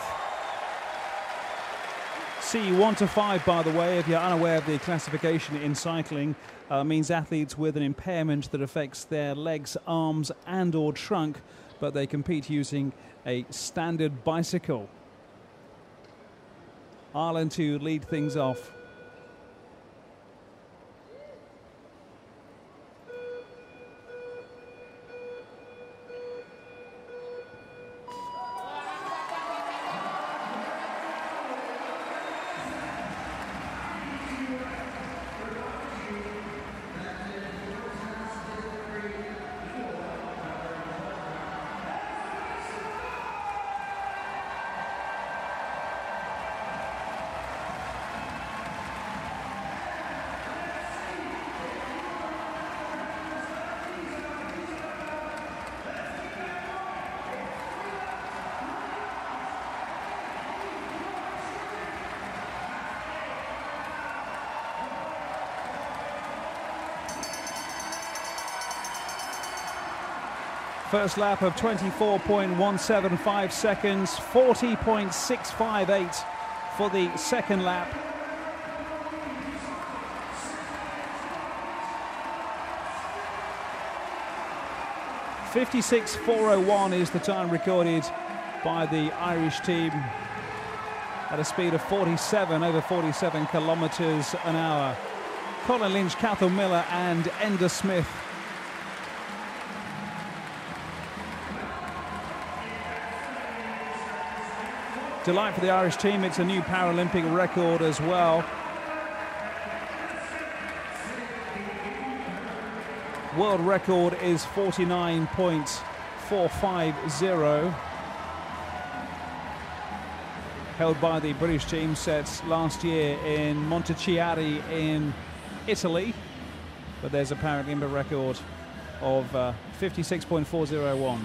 C1 to 5, by the way, if you're unaware of the classification in cycling, means athletes with an impairment that affects their legs, arms and or trunk, but they compete using a standard bicycle. Ireland to lead things off. First lap of 24.175 seconds, 40.658 for the second lap. .56.401 is the time recorded by the Irish team at a speed of over 47 kilometres an hour. Colin Lynch, Cathal Miller and Enda Smith. Delight for the Irish team, it's a new Paralympic record as well. World record is 49.450. Held by the British team, set last year in Montechiari in Italy. But there's a Paralympic record of 56.401.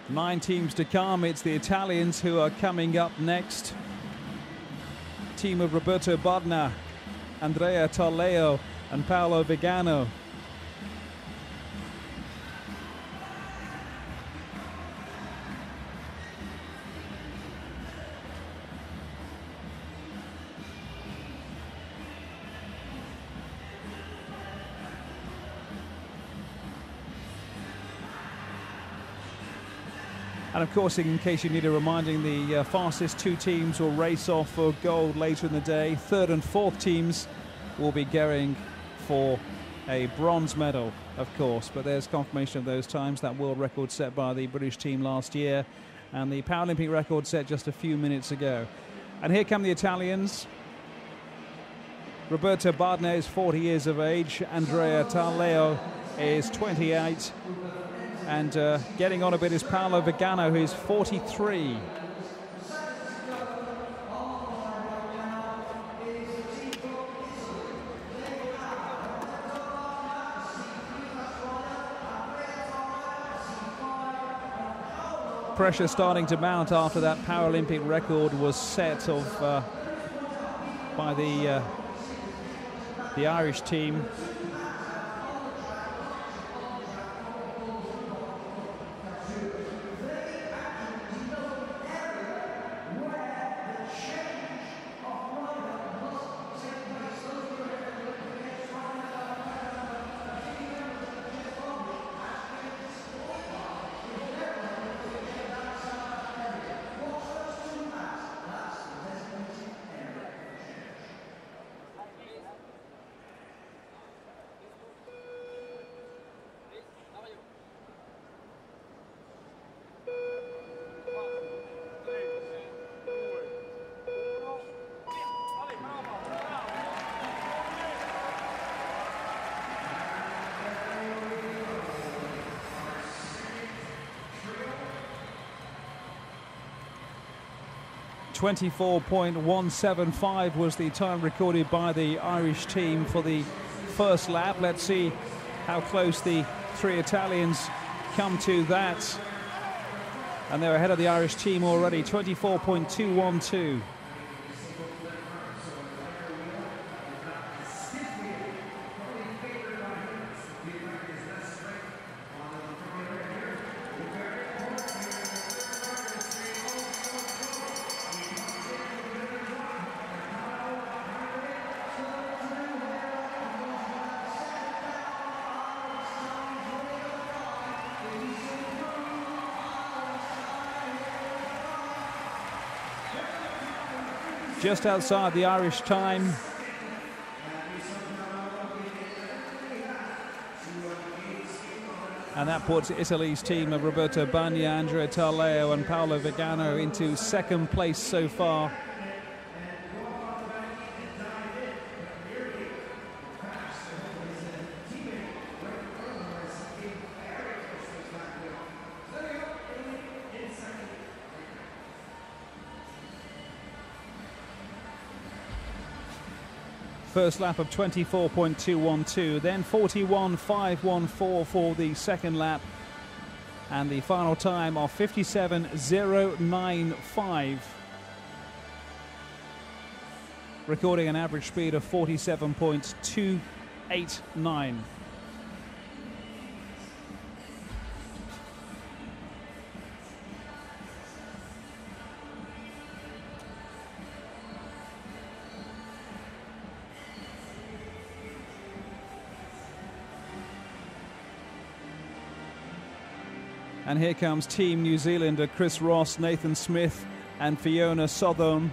Nine teams to come. It's the Italians who are coming up next. team of Roberto Badna, Andrea Tarleo and Paolo Vigano. And of course, in case you need a reminding, the fastest 2 teams will race off for gold later in the day. 3rd and 4th teams will be going for a bronze medal, of course. But there's confirmation of those times, that world record set by the British team last year and the Paralympic record set just a few minutes ago. And here come the Italians. Roberto Badna is 40 years of age. Andrea Tarleo is 28. And getting on a bit is Paolo Vigano, who's 43. Pressure starting to mount after that Paralympic record was set by the Irish team. .175 was the time recorded by the Irish team for the first lap. Let's see how close the 3 Italians come to that. And they're ahead of the Irish team already, 24.212. Just outside the Irish time. And that puts Italy's team of Roberto Bagna, Andrea Tarleo and Paolo Vigano into 2nd place so far. First lap of 24.212, then 41.514 for the second lap, and the final time of 57.095, recording an average speed of 47.289. And here comes Team New Zealander Chris Ross, Nathan Smith and Fiona Southern.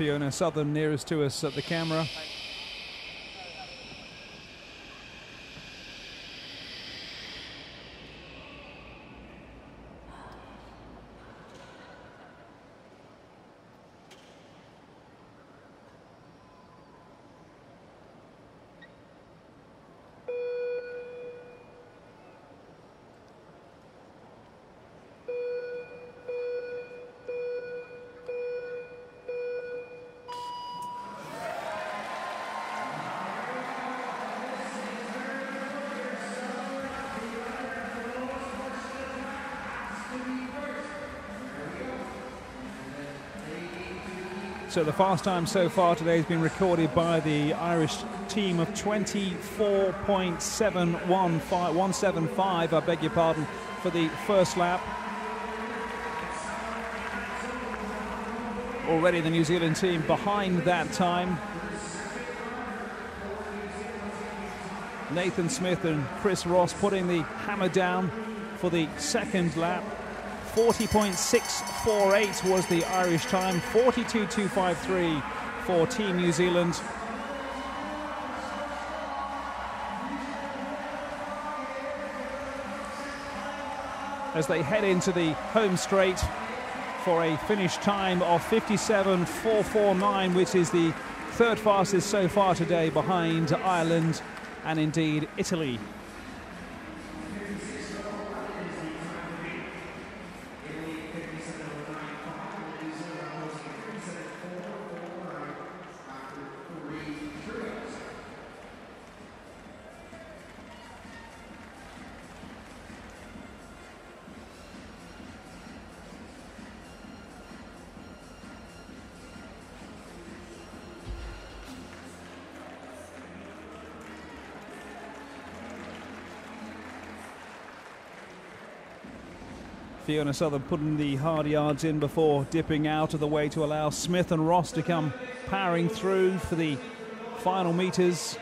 Fiona Southern nearest to us at the camera. So the fast time so far today has been recorded by the Irish team of 24.175, I beg your pardon, for the first lap. Already the New Zealand team behind that time. Nathan Smith and Chris Ross putting the hammer down for the second lap. 40.648 was the Irish time, 42.253 for Team New Zealand. As they head into the home straight for a finish time of 57.449, which is the third fastest so far today behind Ireland and indeed Italy. Fiona Southern putting the hard yards in before dipping out of the way to allow Smith and Ross to come powering through for the final meters.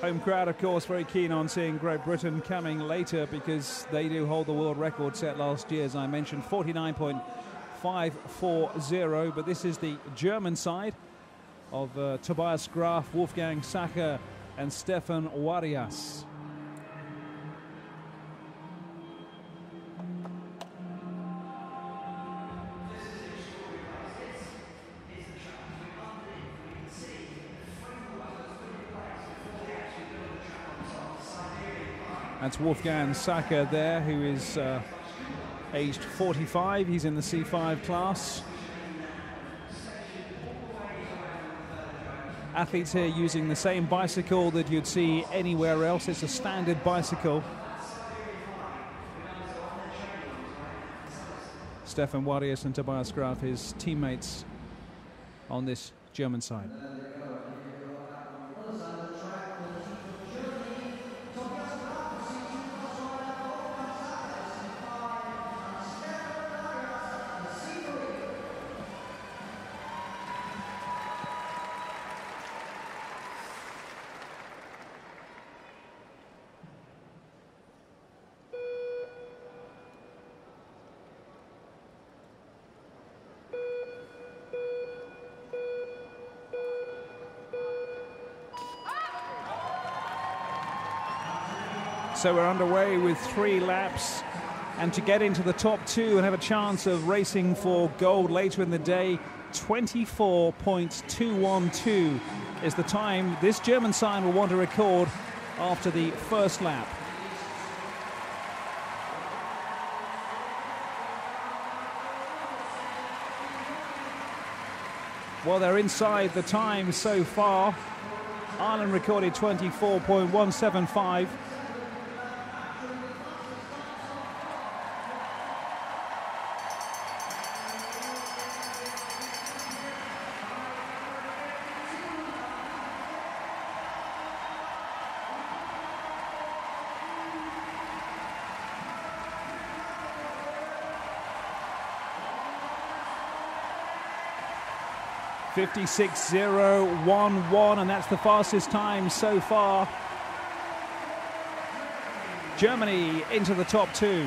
Home crowd, of course, very keen on seeing Great Britain coming later because they do hold the world record set last year, as I mentioned, 49.540. But this is the German side of Tobias Graf, Wolfgang Sacher and Stefan Warias. That's Wolfgang Sacher there, who is aged 45. He's in the C5 class. Athletes here using the same bicycle that you'd see anywhere else. It's a standard bicycle. Stefan Warias and Tobias Graf, his teammates on this German side. So we're underway with 3 laps, and to get into the top 2 and have a chance of racing for gold later in the day, 24.212 is the time this German side will want to record after the first lap. Well, they're inside the time so far. Ireland recorded 24.175. .56.011, and that's the fastest time so far. Germany into the top two.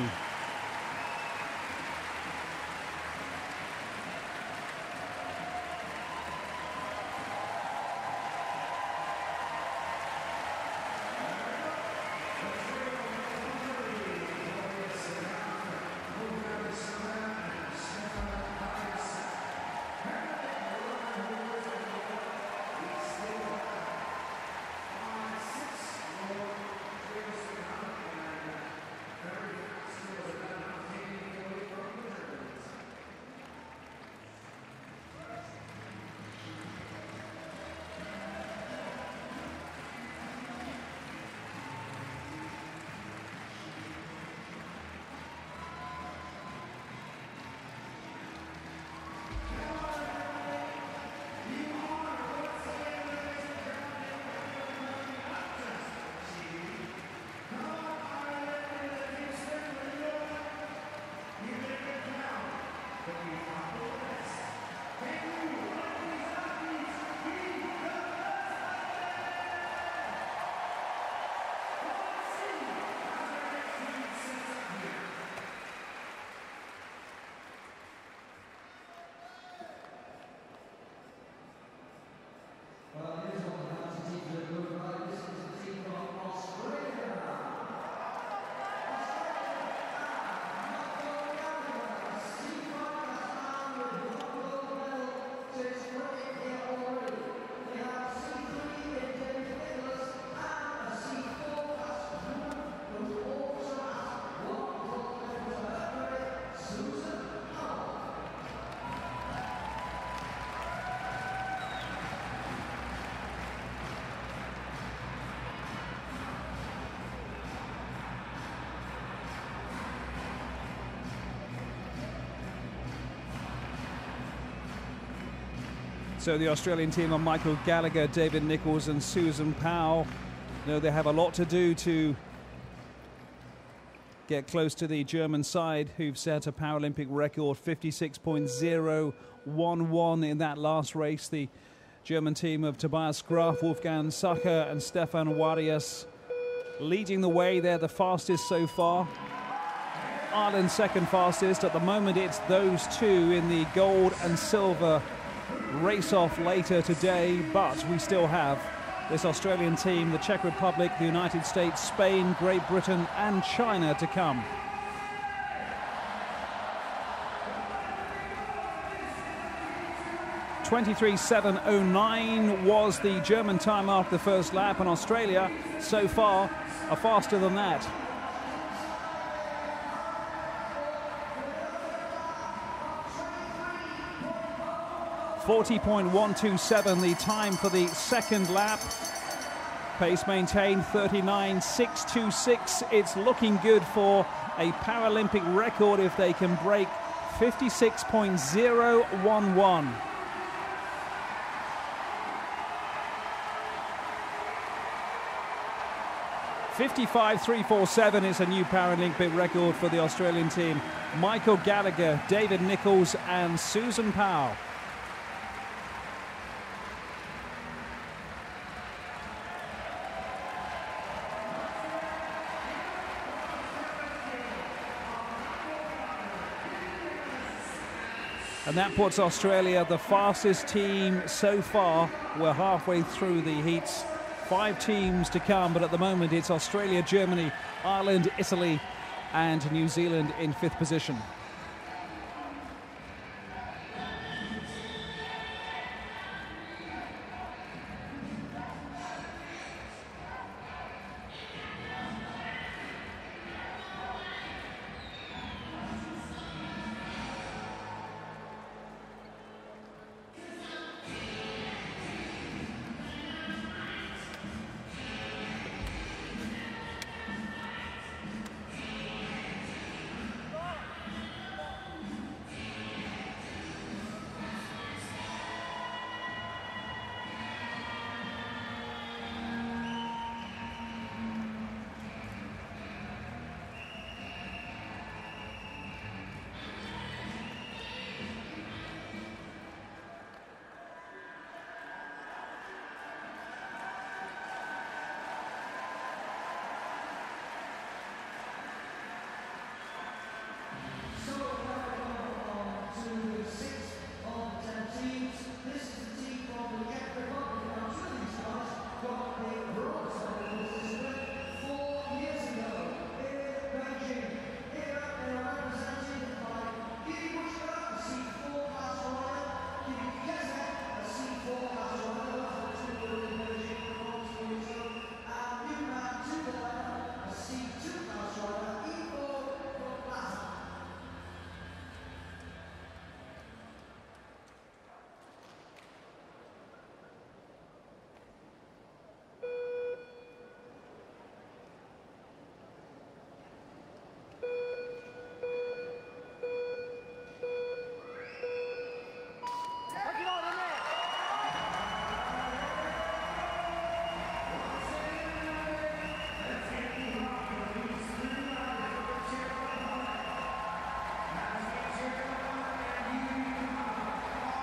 So the Australian team are Michael Gallagher, David Nichols and Susan Powell. You know, they have a lot to do to get close to the German side, who've set a Paralympic record, 56.011 in that last race. The German team of Tobias Graf, Wolfgang Sacher and Stefan Warias leading the way. They're the fastest so far. Ireland second fastest. At the moment, it's those two in the gold and silver race-off later today, but we still have this Australian team, the Czech Republic, the United States, Spain, Great Britain and China to come. .23.709 was the German time after the first lap, and Australia so far are faster than that. .40.127 the time for the second lap. Pace maintained 39.626. It's looking good for a Paralympic record if they can break 56.011. .55.347 is a new Paralympic record for the Australian team. Michael Gallagher, David Nichols and Susan Powell. And that puts Australia the fastest team so far. We're halfway through the heats. 5 teams to come, but at the moment it's Australia, Germany, Ireland, Italy and New Zealand in 5th position.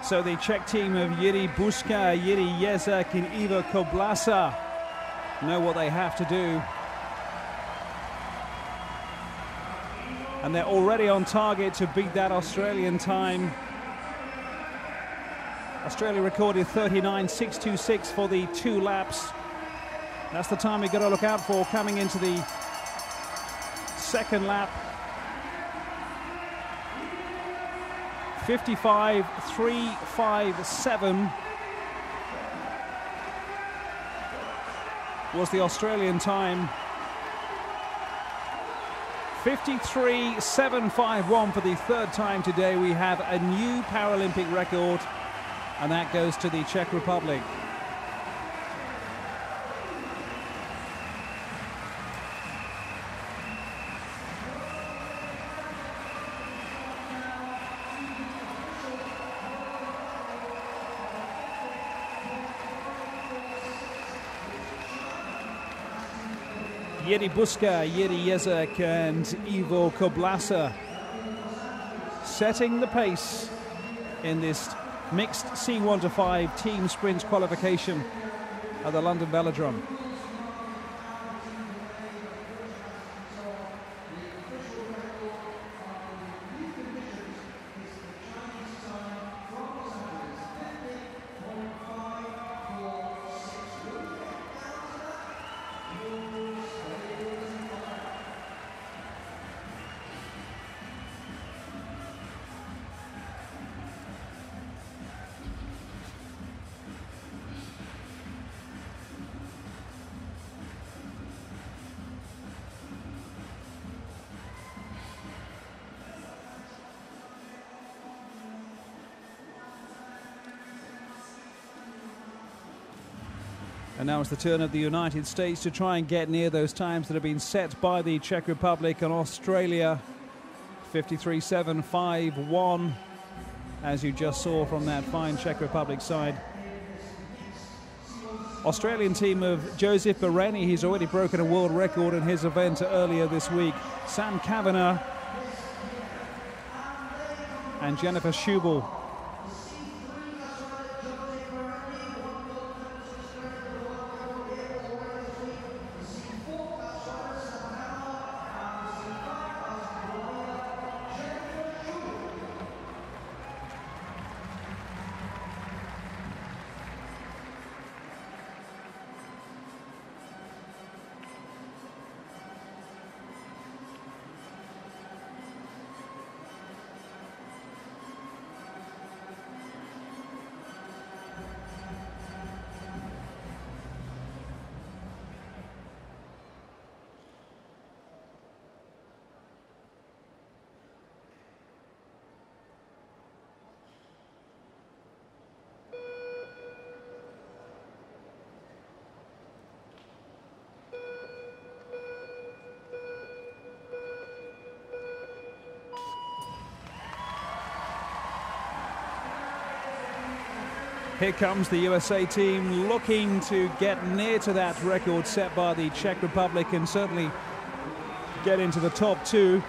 So the Czech team of Jiří Buska, Jiří Jezek and Ivo Koblasa know what they have to do. And they're already on target to beat that Australian time. Australia recorded 39.626 for the 2 laps. That's the time we've got to look out for coming into the second lap. 55.357 was the Australian time. 53.751 for the 3rd time today. We have a new Paralympic record, and that goes to the Czech Republic. Jiří Buska, Jiří Jezek and Ivo Koblasa setting the pace in this mixed C1 to 5 team sprint qualification at the London Velodrome. And now it's the turn of the United States to try and get near those times that have been set by the Czech Republic and Australia. 53.751, as you just saw from that fine Czech Republic side. Australian team of Joseph Bareni, he's already broken a world record in his event earlier this week. Sam Kavanagh and Jennifer Schubel. Here comes the USA team looking to get near to that record set by the Czech Republic and certainly get into the top 2.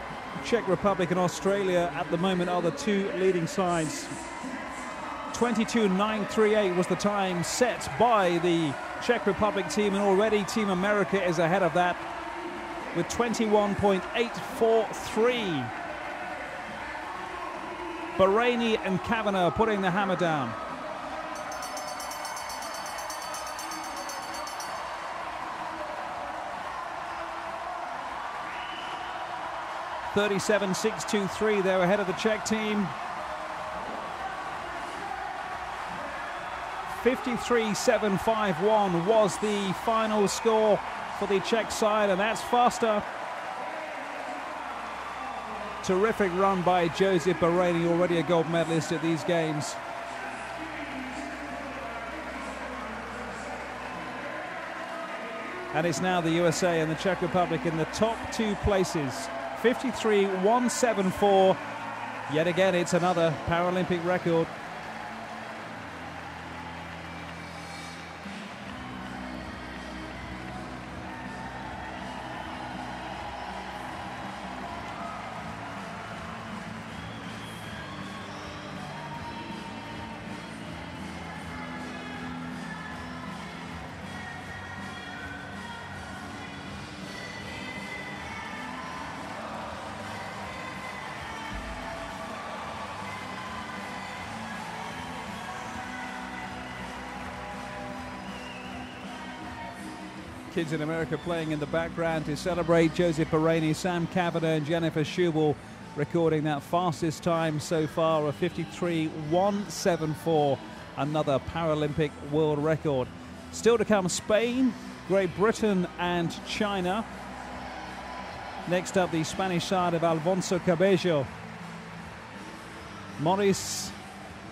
Czech Republic and Australia at the moment are the 2 leading sides. 22.938 was the time set by the Czech Republic team, and already Team America is ahead of that with 21.843. Bareni and Kavanagh putting the hammer down. .37.623, they're ahead of the Czech team. 53.751 was the final score for the Czech side, and that's faster. Terrific run by Joseph Bareni, already a gold medalist at these games. And it's now the USA and the Czech Republic in the top 2 places. 53.174. Yet again, it's another Paralympic record. Kids in America playing in the background to celebrate. Josie Perroni, Sam Kavanagh and Jennifer Schubel recording that fastest time so far of 53.174, another Paralympic world record. Still to come, Spain, Great Britain and China. Next up, the Spanish side of Alfonso Cabello, Maurice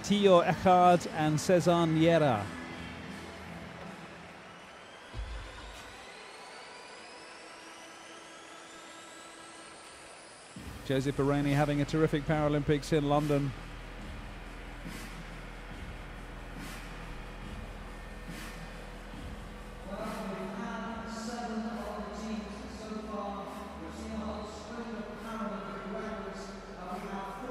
Tio Echard and Cesar Niera. Josie Perroni having a terrific Paralympics in London.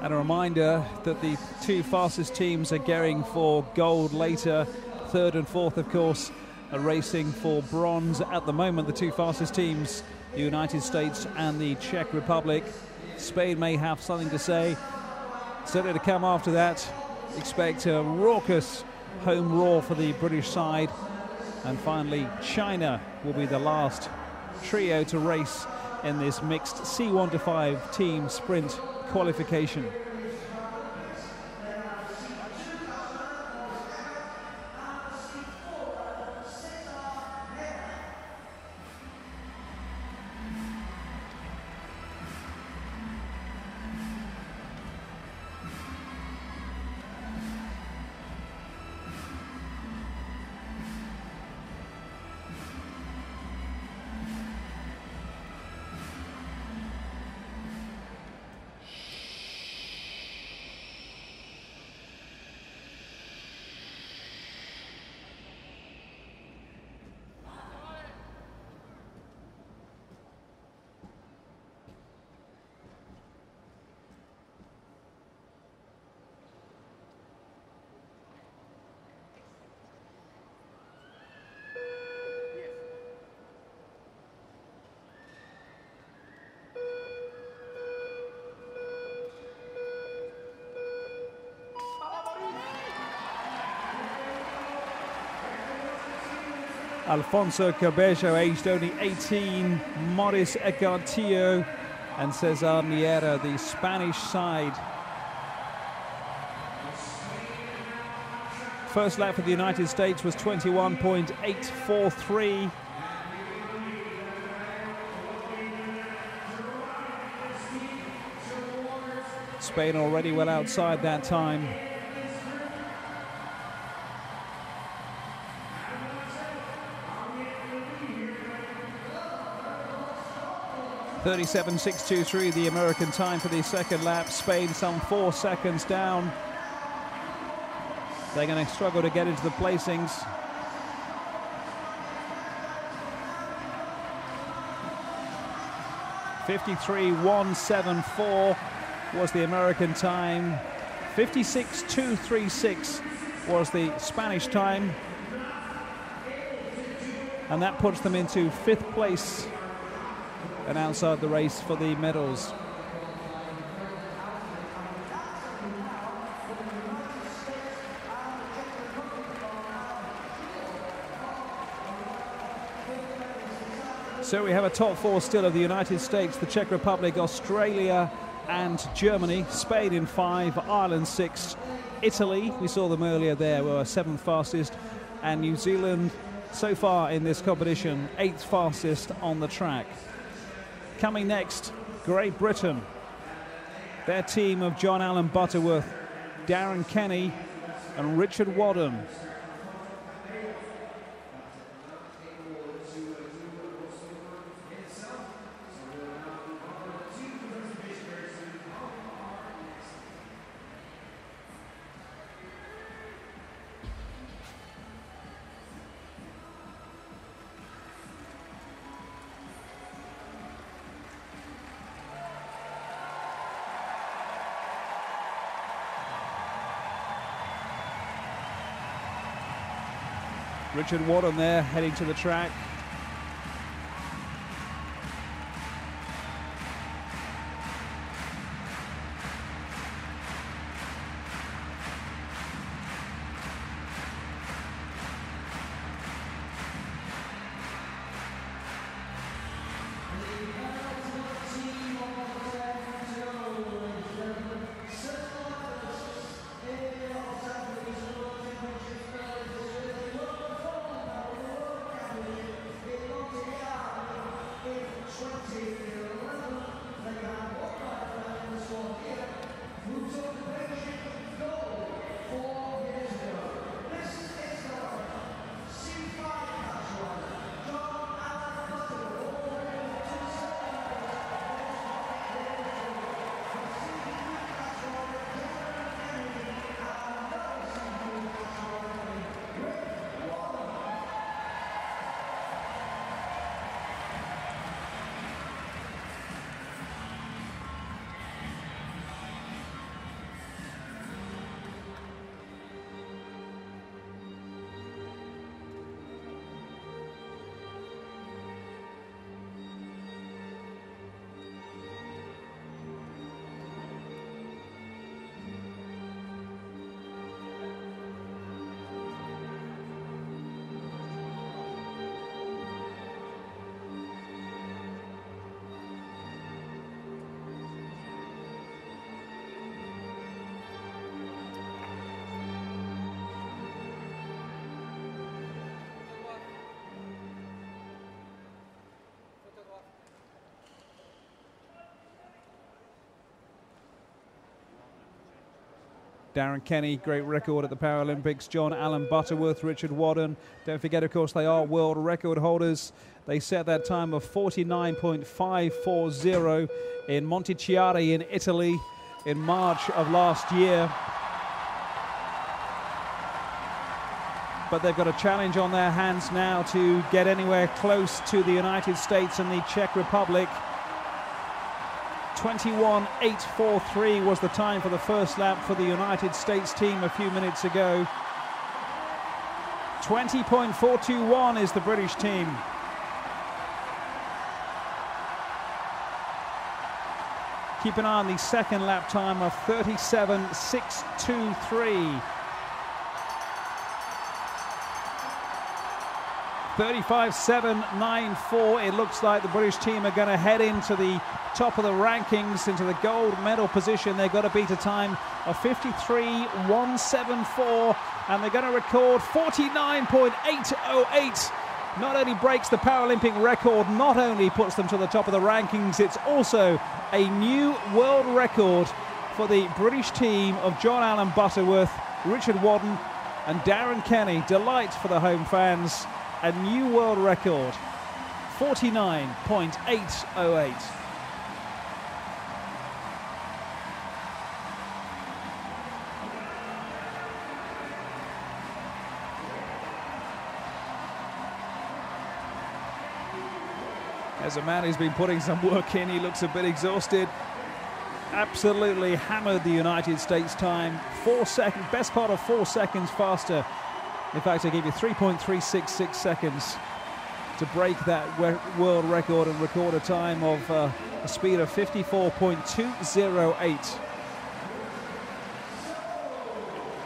And a reminder that the two fastest teams are going for gold later. Third and fourth, of course, are racing for bronze. At the moment, the two fastest teams, the United States and the Czech Republic. Spain may have something to say. Certainly to come after that, expect a raucous home roar for the British side. And finally, China will be the last trio to race in this mixed C1 to 5 team sprint qualification. Alfonso Cabello, aged only 18, Maurice Egartillo and Cesar Niera, the Spanish side. First lap for the United States was 21.843. Spain already well outside that time. .37.623 the American time for the second lap. Spain some 4 seconds down. They're going to struggle to get into the placings. .53.174 was the American time. 56.236 was the Spanish time. And that puts them into 5th place and outside the race for the medals. So we have a top 4 still of the United States, the Czech Republic, Australia and Germany. Spain in 5, Ireland 6, Italy, we saw them earlier there, were 7th fastest, and New Zealand so far in this competition 8th fastest on the track. Coming next, Great Britain. Their team of John Allen Butterworth, Darren Kenny and Richard Wadham. Richard Wadham there heading to the track. Darren Kenny, great record at the Paralympics. John Allen Butterworth, Richard Wadden. Don't forget, of course, they are world record holders. They set that time of 49.540 in Montichiari in Italy in March of last year. But they've got a challenge on their hands now to get anywhere close to the United States and the Czech Republic. 21.843 was the time for the first lap for the United States team a few minutes ago. 20.421 is the British team. Keep an eye on the second lap time of 37.623. 35.794. It looks like the British team are going to head into the top of the rankings, into the gold medal position. They've got to beat a time of 53.174, and they're going to record 49.808. Not only breaks the Paralympic record, not only puts them to the top of the rankings, it's also a new world record for the British team of John Allen Butterworth, Richard Wadden and Darren Kenny. Delight for the home fans. A new world record, 49.808. As a man who's been putting some work in, he looks a bit exhausted. Absolutely hammered the United States time. 4 seconds, best part of 4 seconds faster. In fact, I gave you 3.366 seconds to break that world record and record a time of a speed of 54.208.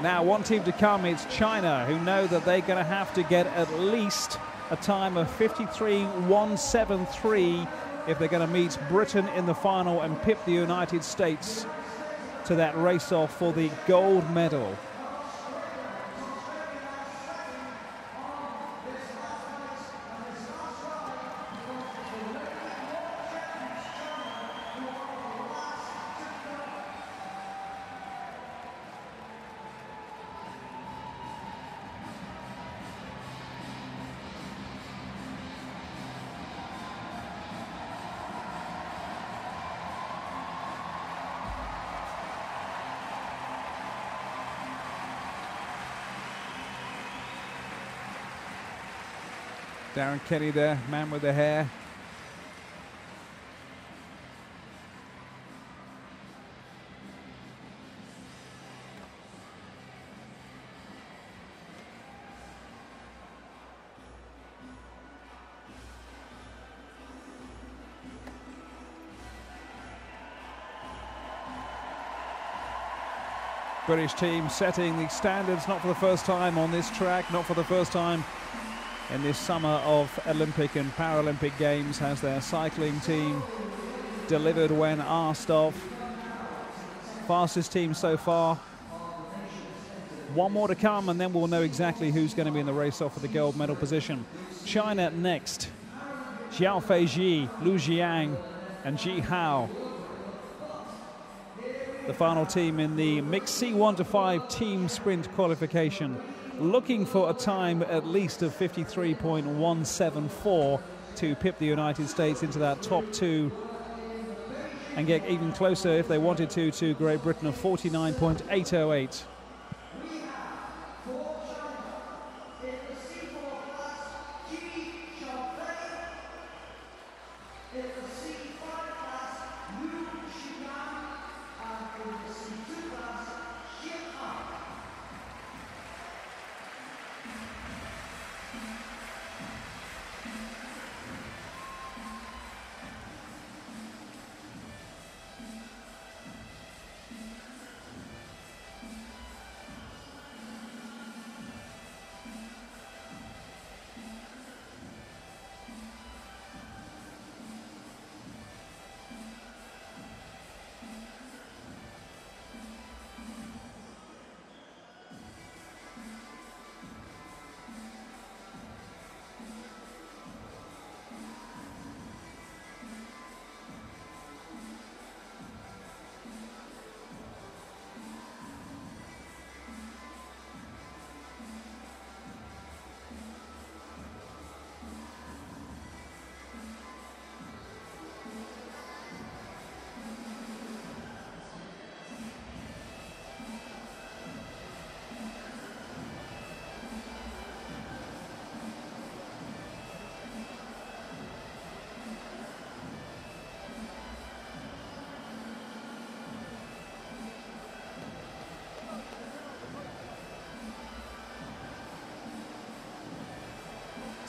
Now, one team to come, it's China, who know that they're going to have to get at least a time of 53.173 if they're going to meet Britain in the final and pip the United States to that race-off for the gold medal. Darren Kenny there, man with the hair. British team setting the standards, not for the first time on this track, not for the first time in this summer of Olympic and Paralympic Games. Has their cycling team delivered when asked of. Fastest team so far. One more to come and then we'll know exactly who's going to be in the race-off for the gold medal position. China next. Xiao Feiji, Lu Jiang and Ji Hao. the final team in the mixed C1 to 5 team sprint qualification, looking for a time at least of 53.174 to pip the United States into that top 2 and get even closer if they wanted to Great Britain of 49.808.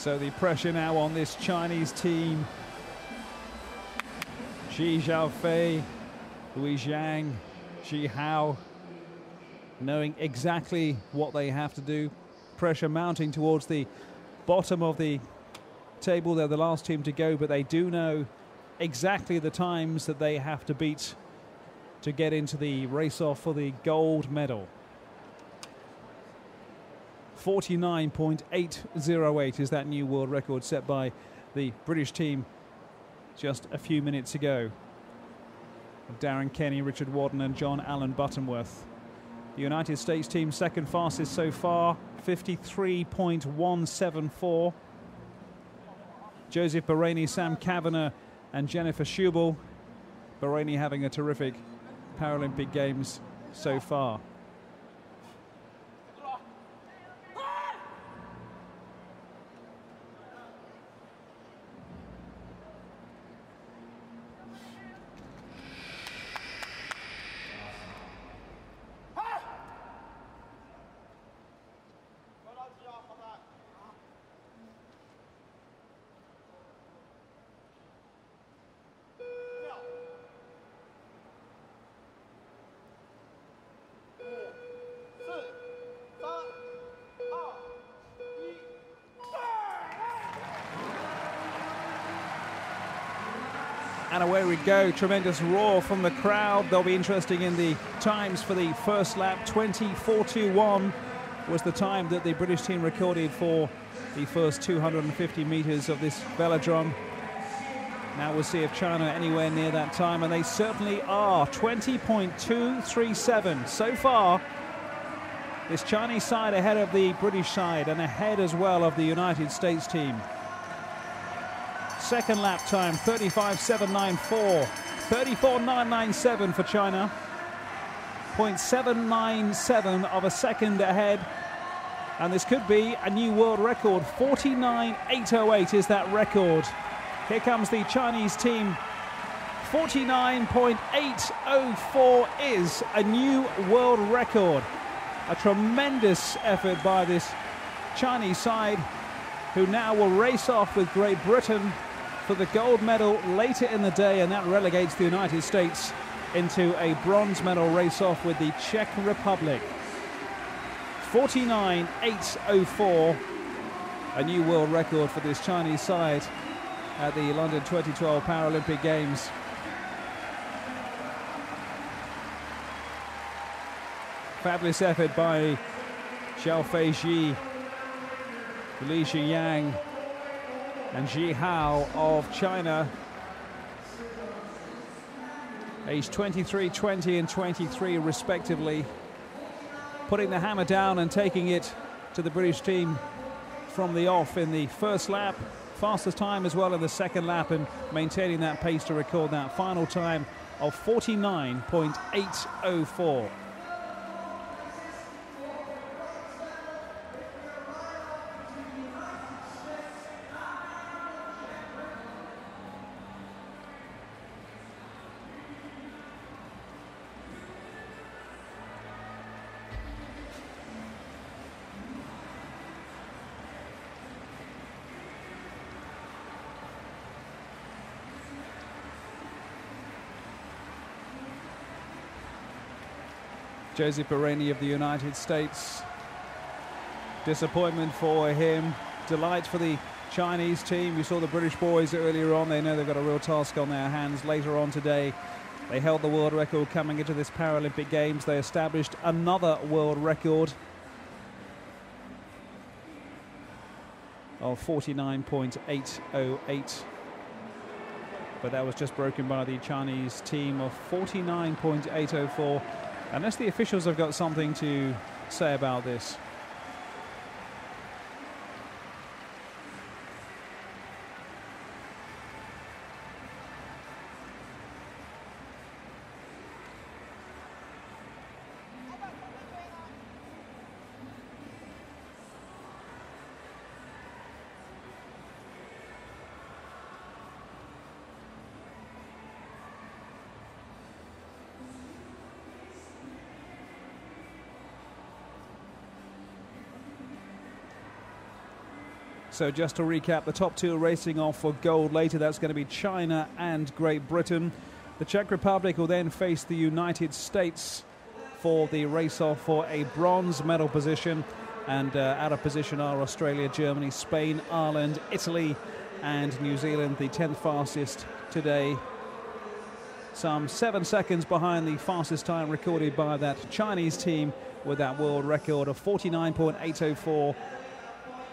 So the pressure now on this Chinese team. Xi Zhaofei, Hui Zhang, Xi Hao, knowing exactly what they have to do. Pressure mounting towards the bottom of the table. They're the last team to go, but they do know exactly the times that they have to beat to get into the race-off for the gold medal. 49.808 is that new world record set by the British team just a few minutes ago. Darren Kenny, Richard Wadden and John Allen Buttonworth. The United States team second fastest so far, 53.174. Joseph Bahraini, Sam Kavanagh and Jennifer Schubel. Bahraini having a terrific Paralympic Games so far. And away we go, tremendous roar from the crowd. They'll be interesting in the times for the first lap. 24:21 was the time that the British team recorded for the first 250 meters of this velodrome. Now we'll see if China are anywhere near that time, and they certainly are. 20.237 so far. This Chinese side ahead of the British side and ahead as well of the United States team. Second lap time, 35.794, 34.997 for China. 0.797 of a second ahead. And this could be a new world record. 49.808 is that record. Here comes the Chinese team. 49.804 is a new world record. A tremendous effort by this Chinese side, who now will race off with Great Britain for the gold medal later in the day, and that relegates the United States into a bronze medal race-off with the Czech Republic. 49.804, a new world record for this Chinese side at the London 2012 Paralympic Games. Fabulous effort by Zhaofei Xi, Li Xiyang and Xi Hao of China. aged 23, 20 and 23 respectively, putting the hammer down and taking it to the British team from the off in the first lap. Fastest time as well in the second lap, and maintaining that pace to record that final time of 49.804. Joseph Pereni of the United States. Disappointment for him. Delight for the Chinese team. You saw the British boys earlier on. They know they've got a real task on their hands. Later on today, they held the world record coming into this Paralympic Games. They established another world record of 49.808. But that was just broken by the Chinese team of 49.804. Unless the officials have got something to say about this. So just to recap, the top two are racing off for gold later. That's going to be China and Great Britain. The Czech Republic will then face the United States for the race-off for a bronze medal position. And out of position are Australia, Germany, Spain, Ireland, Italy and New Zealand, the 10th fastest today. Some 7 seconds behind the fastest time recorded by that Chinese team with that world record of 49.804.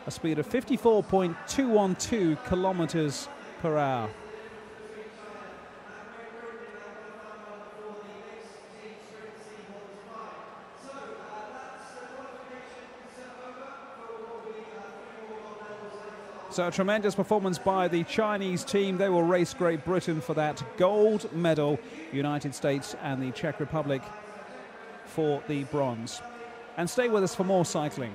A speed of 54.212 kilometers per hour. So a tremendous performance by the Chinese team. They will race Great Britain for that gold medal. United States and the Czech Republic for the bronze. And stay with us for more cycling.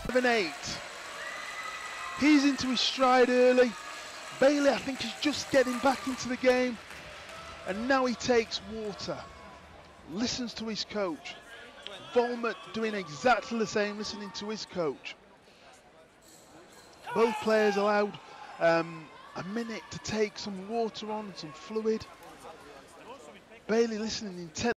7-8. He's into his stride early. Bailey, I think, is just getting back into the game. And now he takes water. Listens to his coach. Volmert doing exactly the same, listening to his coach. Both players allowed a minute to take some water on, some fluid. Bailey listening intently.